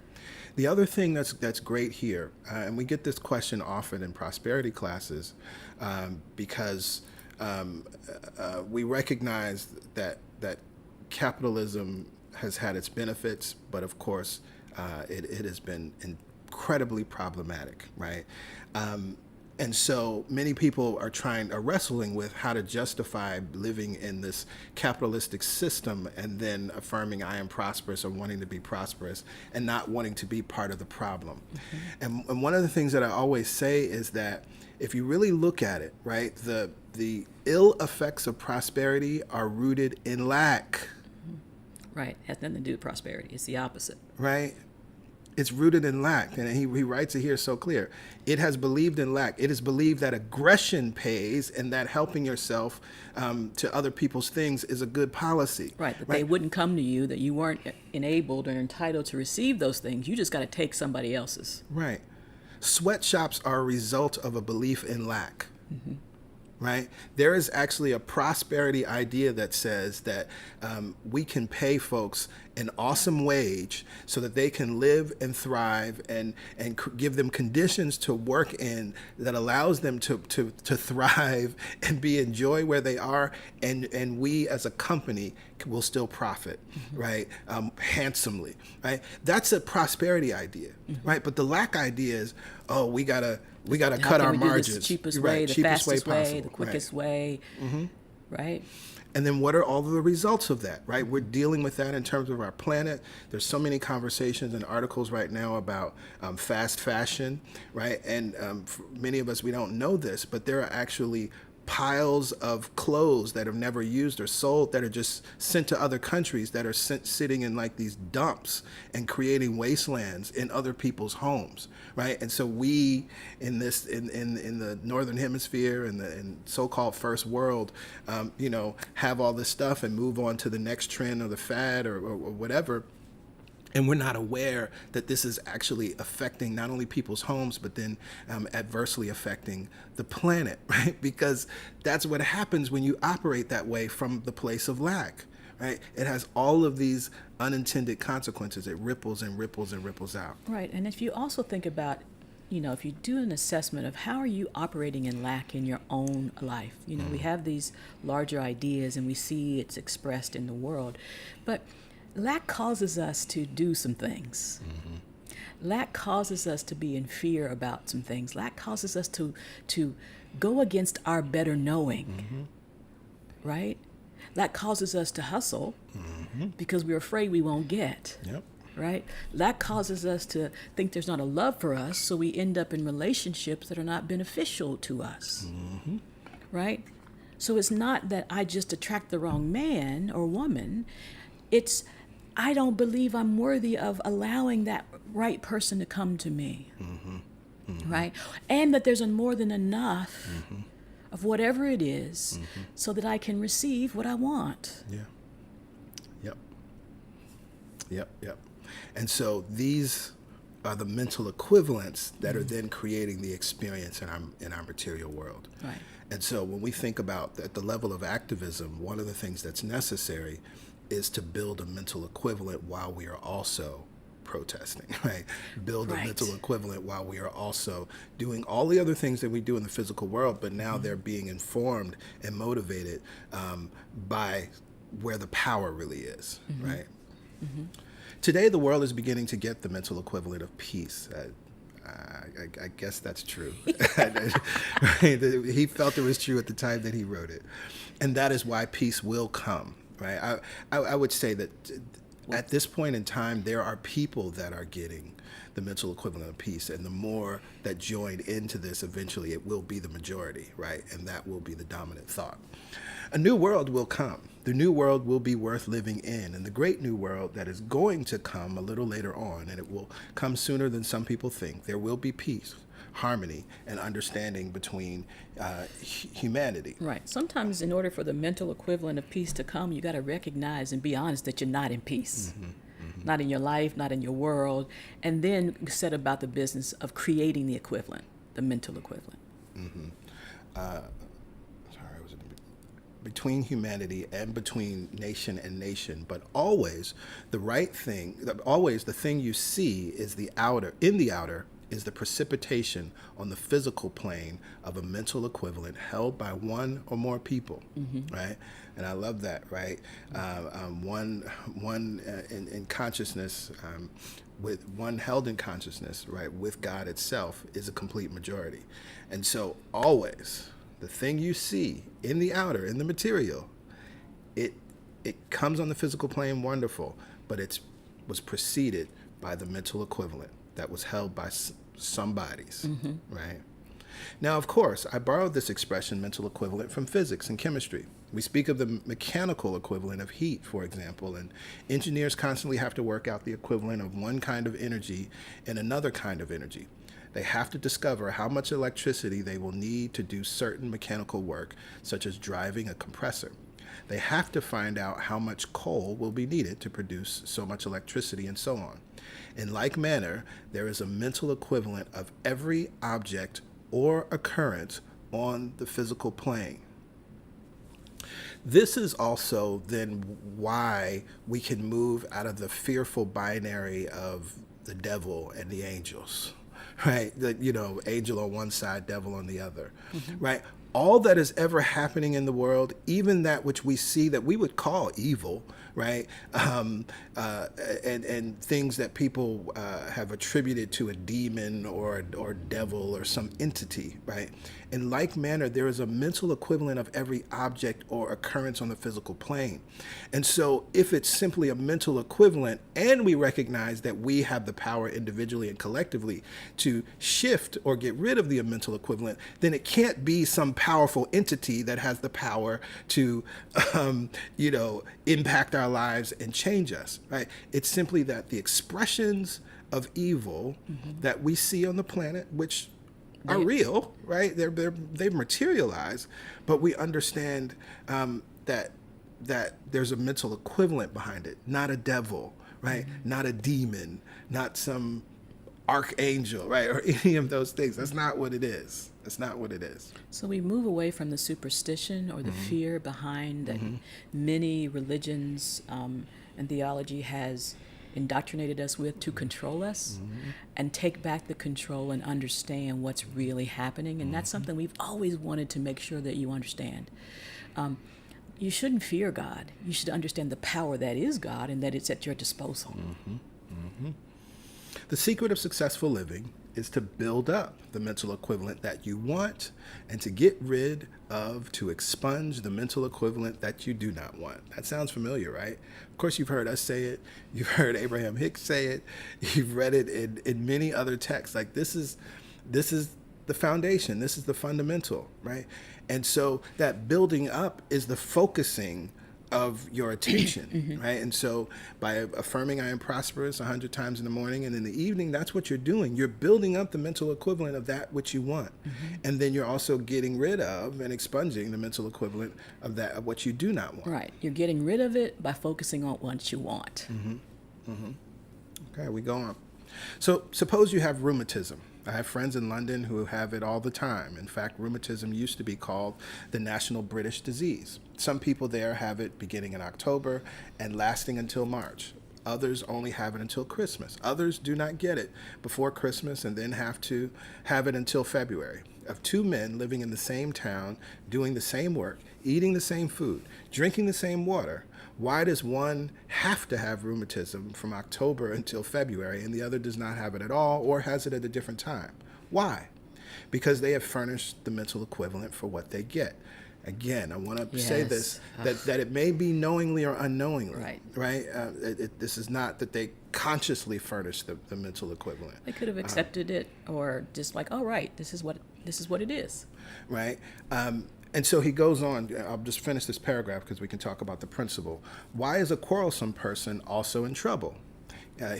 The other thing that's great here, and we get this question often in prosperity classes, because we recognize that capitalism has had its benefits, but of course, it has been incredibly problematic, right? And so many people are wrestling with how to justify living in this capitalistic system and then affirming I am prosperous or wanting to be prosperous and not wanting to be part of the problem. And one of the things that I always say is that if you really look at it, right, the ill effects of prosperity are rooted in lack. Right. Has nothing to do with prosperity. It's the opposite. Right. It's rooted in lack. And he writes it here so clear. It has believed in lack. It has believed that aggression pays and that helping yourself to other people's things is a good policy. Right. That they wouldn't come to you, that you weren't enabled or entitled to receive those things. You just got to take somebody else's. Right. Sweatshops are a result of a belief in lack. right? There is actually a prosperity idea that says that we can pay folks an awesome wage so that they can live and thrive and give them conditions to work in that allows them to thrive and enjoy where they are, and we as a company will still profit, right? Handsomely, right? That's a prosperity idea, right? But the lack idea is, oh, we gotta cut our margins. The cheapest right, way, the cheapest fastest way, possible, the quickest right. way, right? And then what are all of the results of that, right? We're dealing with that in terms of our planet. There's so many conversations and articles right now about fast fashion, right? And for many of us, we don't know this, but there are actually piles of clothes that have never used or sold that are just sent to other countries that are sitting in like these dumps and creating wastelands in other people's homes, right? And so we in this in the northern hemisphere and the so-called first world, have all this stuff and move on to the next trend or the fad or whatever. And we're not aware that this is actually affecting not only people's homes, but then adversely affecting the planet, right? Because that's what happens when you operate that way from the place of lack, right? It has all of these unintended consequences. It ripples and ripples and ripples out. Right. And if you also think about, if you do an assessment of how are you operating in lack in your own life, we have these larger ideas and we see it's expressed in the world, but lack causes us to do some things. Lack causes us to be in fear about some things. Lack causes us to go against our better knowing, right? Lack causes us to hustle because we're afraid we won't get, right? Lack causes us to think there's not a love for us, so we end up in relationships that are not beneficial to us, right? So it's not that I just attract the wrong man or woman. It's I don't believe I'm worthy of allowing that right person to come to me, right? And that there's more than enough of whatever it is so that I can receive what I want. Yep. And so these are the mental equivalents that are then creating the experience in our material world. Right. And so when we think about at the level of activism, one of the things that's necessary is to build a mental equivalent while we are also protesting, right? Build a mental equivalent while we are also doing all the other things that we do in the physical world, but now they're being informed and motivated by where the power really is, right? Today, the world is beginning to get the mental equivalent of peace. I guess that's true. He felt it was true at the time that he wrote it. And that is why peace will come. Right. I would say that at this point in time, there are people that are getting the mental equivalent of peace. And the more that join into this, eventually it will be the majority. Right. And that will be the dominant thought. A new world will come. The new world will be worth living in. And the great new world that is going to come a little later on, and it will come sooner than some people think, there will be peace, harmony, and understanding between humanity. Right. Sometimes in order for the mental equivalent of peace to come, you got to recognize and be honest that you're not in peace. Not in your life, not in your world, and then set about the business of creating the equivalent, the mental equivalent. Between humanity and between nation and nation, but always the right thing, always the thing you see is the outer, in the outer is the precipitation on the physical plane of a mental equivalent held by one or more people, right? And I love that, right? One in consciousness, with one held in consciousness, right, with God itself is a complete majority. And so always, the thing you see in the outer, in the material, it comes on the physical plane, wonderful, but it was preceded by the mental equivalent that was held by somebody's, right? Now, of course, I borrowed this expression, mental equivalent, from physics and chemistry. We speak of the mechanical equivalent of heat, for example, and engineers constantly have to work out the equivalent of one kind of energy and another kind of energy. They have to discover how much electricity they will need to do certain mechanical work, such as driving a compressor. They have to find out how much coal will be needed to produce so much electricity and so on. In like manner, there is a mental equivalent of every object or occurrence on the physical plane. This is also then why we can move out of the fearful binary of the devil and the angels, right? Angel on one side, devil on the other, right? All that is ever happening in the world, even that which we see that we would call evil, right? And things that people have attributed to a demon or devil or some entity, right? In like manner, there is a mental equivalent of every object or occurrence on the physical plane. And so if it's simply a mental equivalent and we recognize that we have the power individually and collectively to shift or get rid of the mental equivalent, then it can't be some powerful entity that has the power to, impact our lives and change us, right? It's simply that the expressions of evil that we see on the planet, which are real, right? They've materialized, but we understand that there's a mental equivalent behind it, not a devil, right? Not a demon, not some archangel, right? Or any of those things. That's not what it is. That's not what it is. So we move away from the superstition or the fear behind that many religions and theology has indoctrinated us with to control us, and take back the control and understand what's really happening. And that's something we've always wanted to make sure that you understand. You shouldn't fear God. You should understand the power that is God and that it's at your disposal. The secret of successful living is to build up the mental equivalent that you want and to get rid of, to expunge the mental equivalent that you do not want. That sounds familiar, right? Of course, you've heard us say it. You've heard Abraham Hicks say it. You've read it in many other texts. Like this is the foundation. This is the fundamental, right? And so that building up is the focusing of your attention, right? And so by affirming I am prosperous 100 times in the morning and in the evening, that's what you're doing. You're building up the mental equivalent of that which you want. And then you're also getting rid of and expunging the mental equivalent of that of what you do not want. Right. You're getting rid of it by focusing on what you want. Okay, we go on. So suppose you have rheumatism. I have friends in London who have it all the time. In fact, rheumatism used to be called the national British disease. Some people there have it beginning in October and lasting until March. Others only have it until Christmas. Others do not get it before Christmas and then have to have it until February. Of two men living in the same town, doing the same work, eating the same food, drinking the same water, why does one have to have rheumatism from October until February and the other does not have it at all or has it at a different time? Why? Because they have furnished the mental equivalent for what they get. Again, I want to say this, that it may be knowingly or unknowingly, right? This is not that they consciously furnish the mental equivalent. They could have accepted it or just like, oh, right, this is what it is. Right? And so he goes on, I'll just finish this paragraph because we can talk about the principle. Why is a quarrelsome person also in trouble?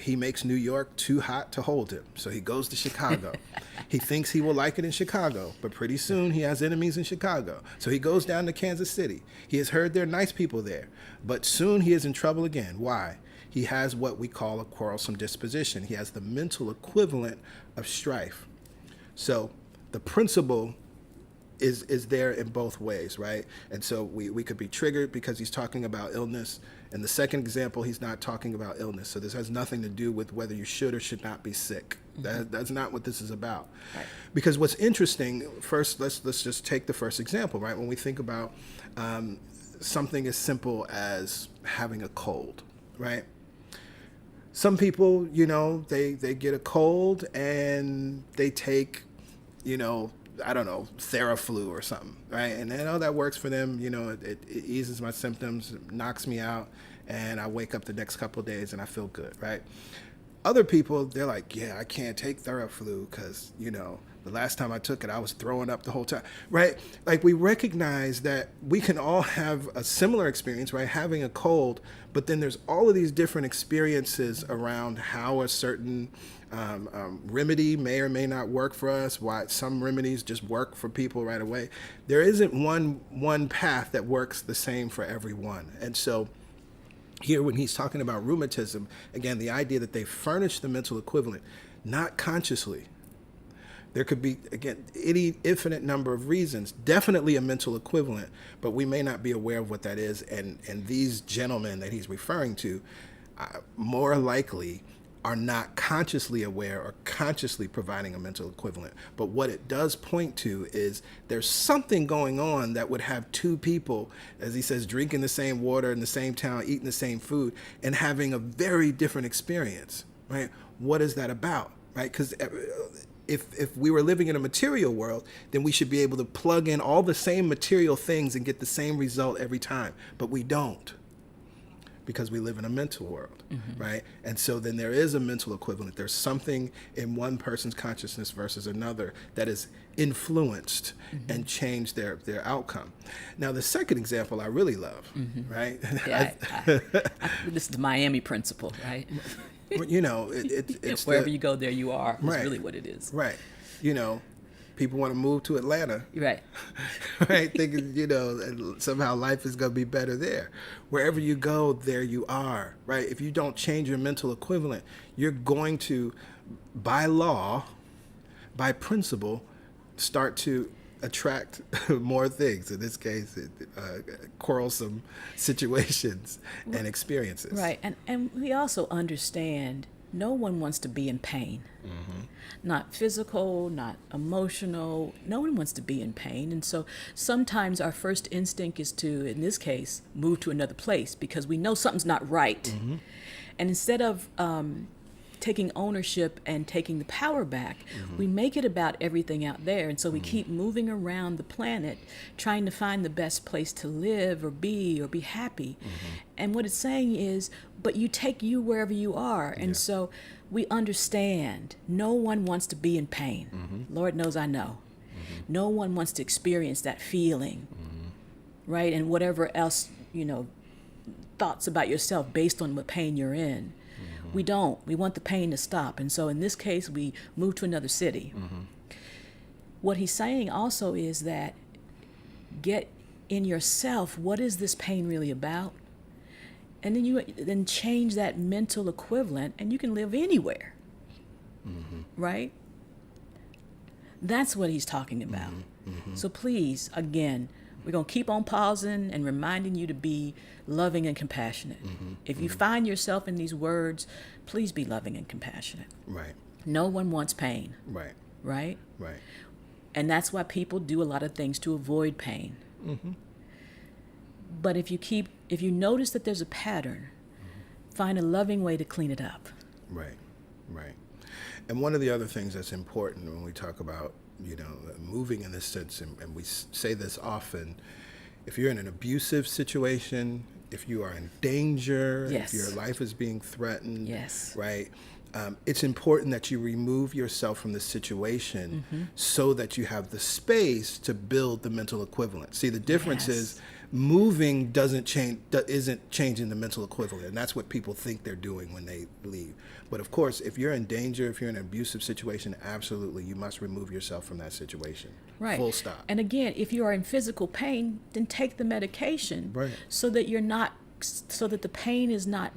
He makes New York too hot to hold him, so he goes to Chicago. He thinks he will like it in Chicago, but pretty soon he has enemies in Chicago. So he goes down to Kansas City. He has heard there are nice people there, but soon he is in trouble again. Why? He has what we call a quarrelsome disposition. He has the mental equivalent of strife. So the principle is there in both ways, right? And so we could be triggered because he's talking about illness. In the second example, he's not talking about illness. So this has nothing to do with whether you should or should not be sick. That's not what this is about. Right. Because what's interesting, first, let's just take the first example, right? When we think about something as simple as having a cold, right? Some people, they get a cold and they take, I don't know, Theraflu or something, right? And then, that works for them. It eases my symptoms, knocks me out, and I wake up the next couple of days and I feel good, right? Other people, they're like, yeah, I can't take Theraflu because, the last time I took it, I was throwing up the whole time, right? Like we recognize that we can all have a similar experience, right? Having a cold, but then there's all of these different experiences around how a certain remedy may or may not work for us, why some remedies just work for people right away. There isn't one path that works the same for everyone. And so here when he's talking about rheumatism, again, the idea that they furnish the mental equivalent, not consciously, There could be, again, any infinite number of reasons, definitely a mental equivalent, but we may not be aware of what that is. And these gentlemen that he's referring to more likely are not consciously aware or consciously providing a mental equivalent. But what it does point to is there's something going on that would have two people, as he says, drinking the same water in the same town, eating the same food, and having a very different experience, right? What is that about, right? Because if we were living in a material world, then we should be able to plug in all the same material things and get the same result every time. But we don't, because we live in a mental world, right? And so then there is a mental equivalent. There's something in one person's consciousness versus another that is influenced and changed their outcome. Now, the second example I really love, right? Yeah, this is the Miami principle, right? You know, it's wherever you go, there you are. Is right, really what it is. Right. You know, people want to move to Atlanta. Right. Right. Thinking, you know, somehow life is going to be better there. Wherever you go, there you are. Right. If you don't change your mental equivalent, you're going to, by law, by principle, start to attract more things. In this case, quarrelsome situations and experiences. Right. And we also understand no one wants to be in pain. Not physical, not emotional. No one wants to be in pain. And so sometimes our first instinct is to, in this case, move to another place because we know something's not right. And instead of taking ownership and taking the power back, we make it about everything out there. And so we keep moving around the planet trying to find the best place to live or be happy. And what it's saying is, but you take you wherever you are. And so we understand no one wants to be in pain. Lord knows I know. No one wants to experience that feeling, right? And whatever else, you know, thoughts about yourself based on what pain you're in. We don't. We want the pain to stop. And so in this case, we move to another city. What he's saying also is that get in yourself, what is this pain really about? And then you then change that mental equivalent and you can live anywhere. Right? That's what he's talking about. So please, again, we're going to keep on pausing and reminding you to be loving and compassionate. If you find yourself in these words, please be loving and compassionate. Right. No one wants pain. Right. Right? Right. And that's why people do a lot of things to avoid pain. But if you notice that there's a pattern, find a loving way to clean it up. Right. Right. And one of the other things that's important when we talk about, you know, moving in this sense, and we say this often, if you're in an abusive situation, if you are in danger, if your life is being threatened, right, it's important that you remove yourself from the situation so that you have the space to build the mental equivalent. See, the difference is moving isn't changing the mental equivalent, and that's what people think they're doing when they leave. But of course, if you're in danger, if you're in an abusive situation, absolutely, you must remove yourself from that situation. Right. Full stop. And again, if you are in physical pain, then take the medication so that you're not, so that the pain is not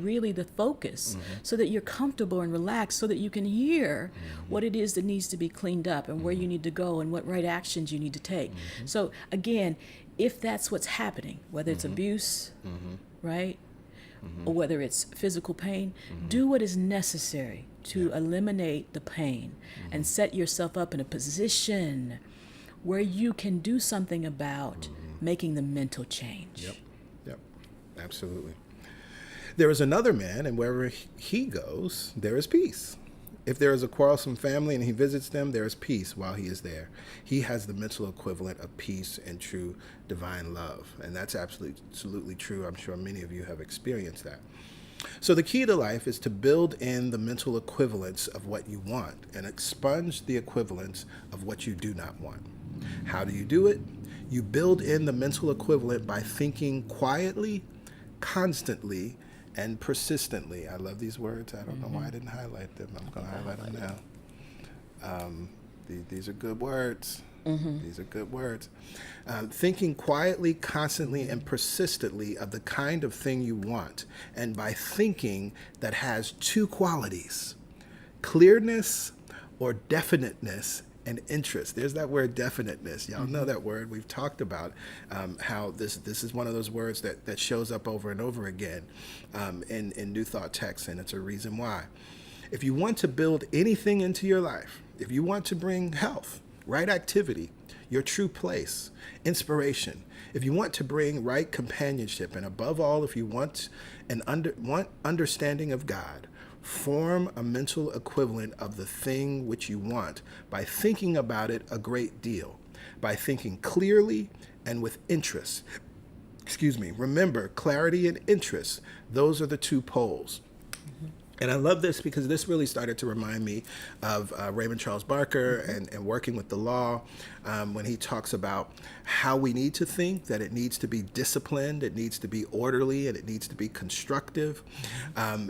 really the focus, so that you're comfortable and relaxed, so that you can hear what it is that needs to be cleaned up and where you need to go and what right actions you need to take. So again, if that's what's happening, whether it's abuse, right, or whether it's physical pain, do what is necessary to eliminate the pain and set yourself up in a position where you can do something about making the mental change. Yep, absolutely. There is another man, and wherever he goes, there is peace. If there is a quarrelsome family and he visits them, there is peace while he is there. He has the mental equivalent of peace and true divine love. And that's absolutely true. I'm sure many of you have experienced that. So the key to life is to build in the mental equivalence of what you want and expunge the equivalence of what you do not want. How do you do it? You build in the mental equivalent by thinking quietly, constantly, and persistently. I love these words. I don't know why I didn't highlight them. I'm going to highlight them now. These are good words. These are good words. Thinking quietly, constantly, and persistently of the kind of thing you want, and by thinking that has two qualities: clearness or definiteness and interest. There's that word definiteness. Y'all know that word. We've talked about how this is one of those words that shows up over and over again in New Thought texts, and it's a reason why. If you want to build anything into your life, if you want to bring health, right activity, your true place, inspiration, if you want to bring right companionship, and above all, if you want want understanding of God, form a mental equivalent of the thing which you want by thinking about it a great deal, by thinking clearly and with interest. Remember, clarity and interest, those are the two poles. And I love this because this really started to remind me of Raymond Charles Barker and working with the law when he talks about how we need to think, that it needs to be disciplined, it needs to be orderly, and it needs to be constructive.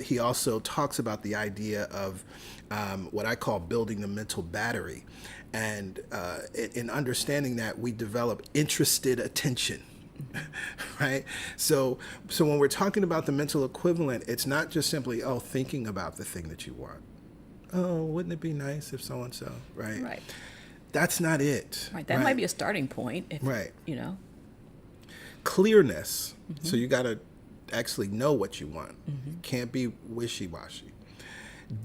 He also talks about the idea of what I call building the mental battery. And in understanding that, we develop interested attention. Right? So when we're talking about the mental equivalent, it's not just simply, thinking about the thing that you want. Oh, wouldn't it be nice if so-and-so, right? Right. That's not it. Right. That might be a starting point. If, right. Mm-hmm. Clearness. So you got to actually know what you want. You can't be wishy-washy.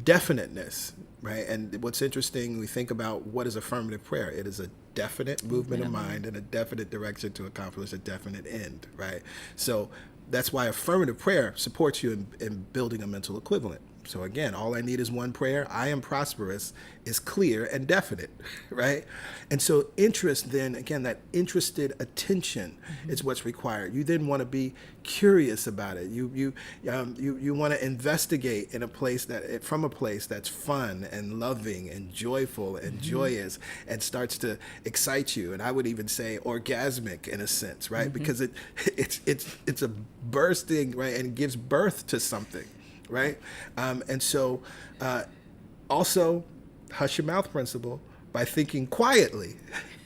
Definiteness, right? And what's interesting, we think about what is affirmative prayer. It is a definite movement of mind and a definite direction to accomplish a definite end, right? So that's why affirmative prayer supports you in building a mental equivalent. So again, all I need is one prayer. I am prosperous is clear and definite, right? And so interest then, again, that interested attention is what's required. You then want to be curious about it. You want to investigate in a place from a place that's fun and loving and joyful and joyous and starts to excite you. And I would even say orgasmic in a sense, right? Because it's a bursting, right, and gives birth to something. Right? And so also hush your mouth principle by thinking quietly.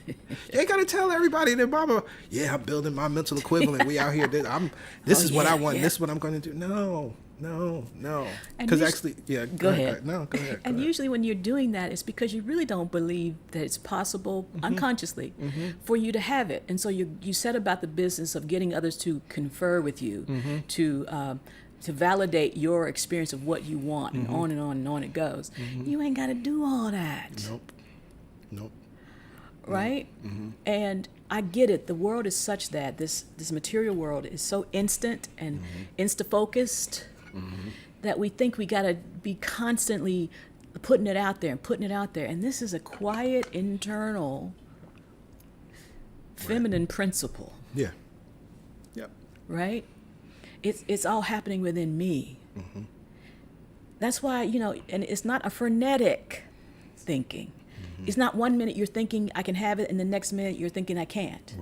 You ain't got to tell everybody that mama, I'm building my mental equivalent. We out here. This is what I want. Yeah. This is what I'm going to do. No. Because actually, go ahead. No, go ahead. And usually when you're doing that, it's because you really don't believe that it's possible unconsciously for you to have it. And so you set about the business of getting others to confer with you, to validate your experience of what you want, and on and on and on it goes. You ain't got to do all that. Nope. Right? And I get it. The world is such that this material world is so instant and insta-focused that we think we got to be constantly putting it out there. And this is a quiet, internal, feminine principle. Yeah. Yep. Right? It's all happening within me. That's why, and it's not a frenetic thinking. It's not 1 minute you're thinking I can have it, and the next minute you're thinking I can't.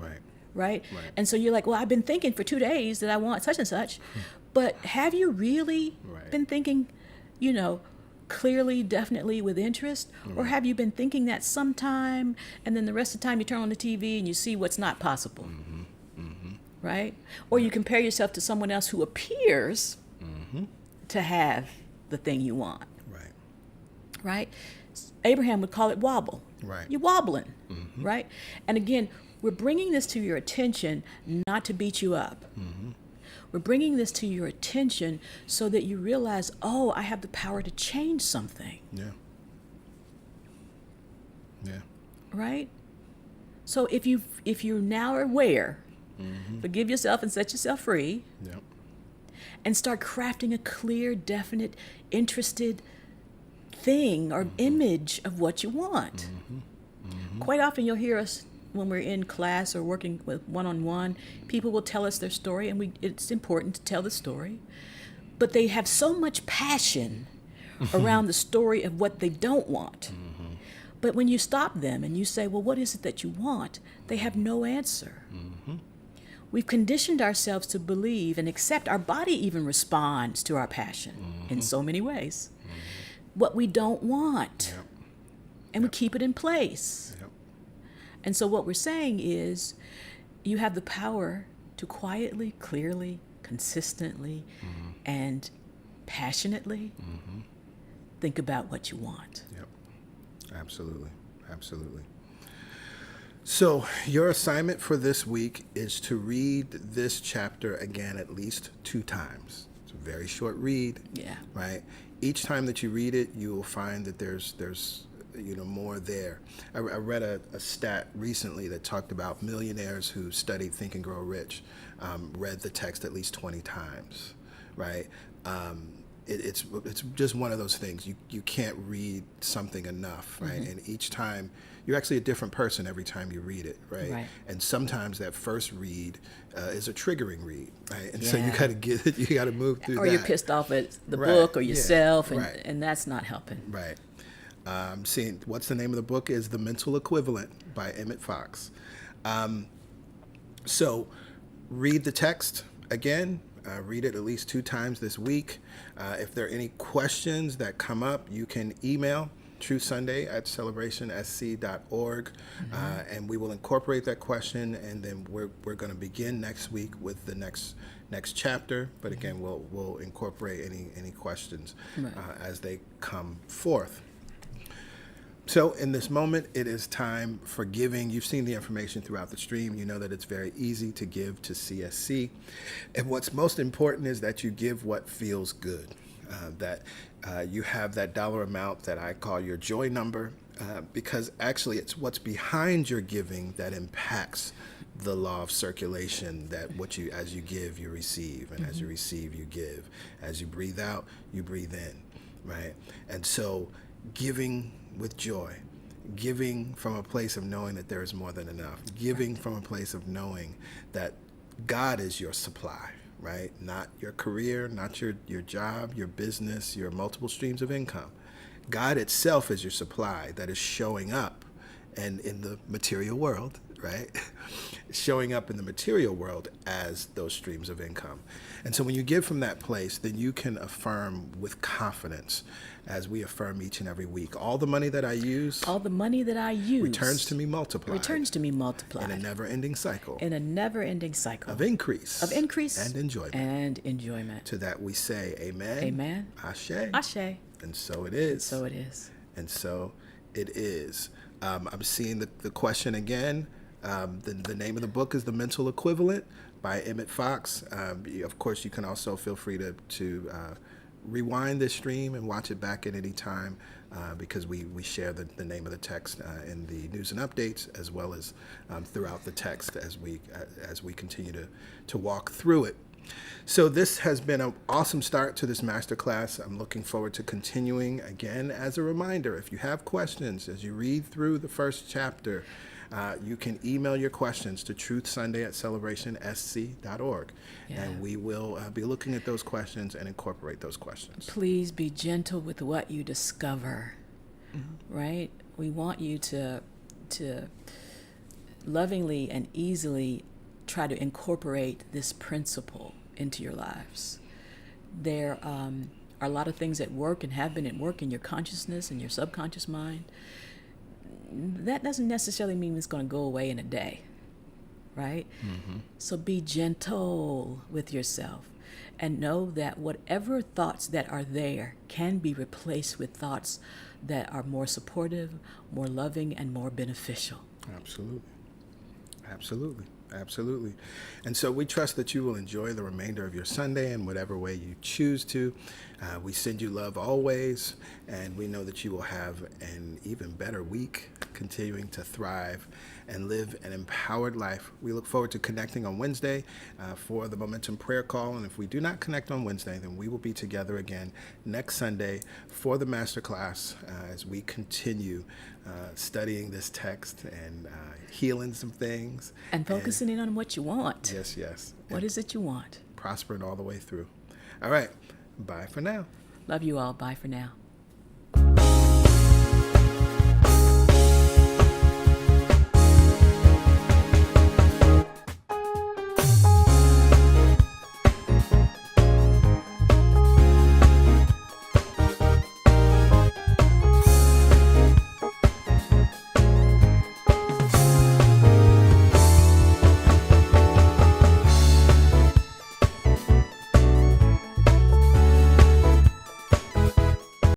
Right? And so you're like, well, I've been thinking for 2 days that I want such and such, but have you really been thinking, clearly, definitely with interest? Or have you been thinking that sometime, and then the rest of the time you turn on the TV and you see what's not possible? Right? Or you compare yourself to someone else who appears to have the thing you want. Right? Abraham would call it wobble. Right. You're wobbling. Right? And again, we're bringing this to your attention not to beat you up. We're bringing this to your attention so that you realize, I have the power to change something. Yeah. Right? So if you now are aware, forgive yourself and set yourself free. And start crafting a clear, definite, interested thing or image of what you want. Quite often you'll hear us when we're in class or working with one-on-one, people will tell us their story, and it's important to tell the story. But they have so much passion around the story of what they don't want. But when you stop them and you say, well, what is it that you want? They have no answer. We've conditioned ourselves to believe and accept. Our body even responds to our passion in so many ways. What we don't want. And we keep it in place. And so what we're saying is you have the power to quietly, clearly, consistently, and passionately think about what you want. Absolutely. Absolutely. So, your assignment for this week is to read this chapter again at least 2 times. It's a very short read. Yeah. Right? Each time that you read it, you will find that there's more there. I read a stat recently that talked about millionaires who studied Think and Grow Rich read the text at least 20 times, right? It's just one of those things. You can't read something enough, right? Mm-hmm. And each time, you're actually a different person every time you read it, right? Right. And sometimes that first read is a triggering read, right? And Yeah. so you got to get it. You got to move through or that. you're pissed off at the Right. book or Yeah. yourself, Right. and that's not helping. Right. Seeing what's the name of the book is The Mental Equivalent by Emmett Fox. So read the text again. Read it at least 2 times this week. If there are any questions that come up, you can email truthsunday@celebrationsc.org, and we will incorporate that question, and then we're going to begin next week with the next chapter. But again, we'll incorporate any questions as they come forth. So in this moment, it is time for giving. You've seen the information throughout the stream. You know that it's very easy to give to CSC. And what's most important is that you give what feels good, that you have that dollar amount that I call your joy number, because actually it's what's behind your giving that impacts the law of circulation, that as you give, you receive, and as you receive, you give. As you breathe out, you breathe in, right? And so giving with joy, giving from a place of knowing that there is more than enough, giving from a place of knowing that God is your supply, right? Not your career, not your job, your business, your multiple streams of income. God itself is your supply that is showing up and in the material world, right? Showing up in the material world as those streams of income. And so when you give from that place, then you can affirm with confidence, as we affirm each and every week, all the money that I use returns to me multiplied. In a never-ending cycle. Of increase. And enjoyment. To that we say amen. Amen. Ashe. And so it is. And so it is. I'm seeing the question again. The name of the book is The Mental Equivalent by Emmett Fox. Of course, you can also feel free to rewind this stream and watch it back at any time, because we share the name of the text in the news and updates, as well as throughout the text as we continue to walk through it. So this has been an awesome start to this masterclass. I'm looking forward to continuing. Again, as a reminder, if you have questions as you read through the first chapter, you can email your questions to truthsunday@celebrationsc.org. Yeah. And we will be looking at those questions and incorporate those questions. Please be gentle with what you discover, right? We want you to lovingly and easily try to incorporate this principle into your lives. There are a lot of things at work and have been at work in your consciousness and your subconscious mind. That doesn't necessarily mean it's going to go away in a day, right? So be gentle with yourself and know that whatever thoughts that are there can be replaced with thoughts that are more supportive, more loving, and more beneficial. Absolutely. And so we trust that you will enjoy the remainder of your Sunday in whatever way you choose to. We send you love always, and we know that you will have an even better week, continuing to thrive and live an empowered life. We look forward to connecting on Wednesday for the Momentum Prayer Call. And if we do not connect on Wednesday, then we will be together again next Sunday for the Masterclass as we continue studying this text and healing some things. And focusing in on what you want. Yes. What is it you want? Prospering all the way through. All right. Bye for now. Love you all. Bye for now.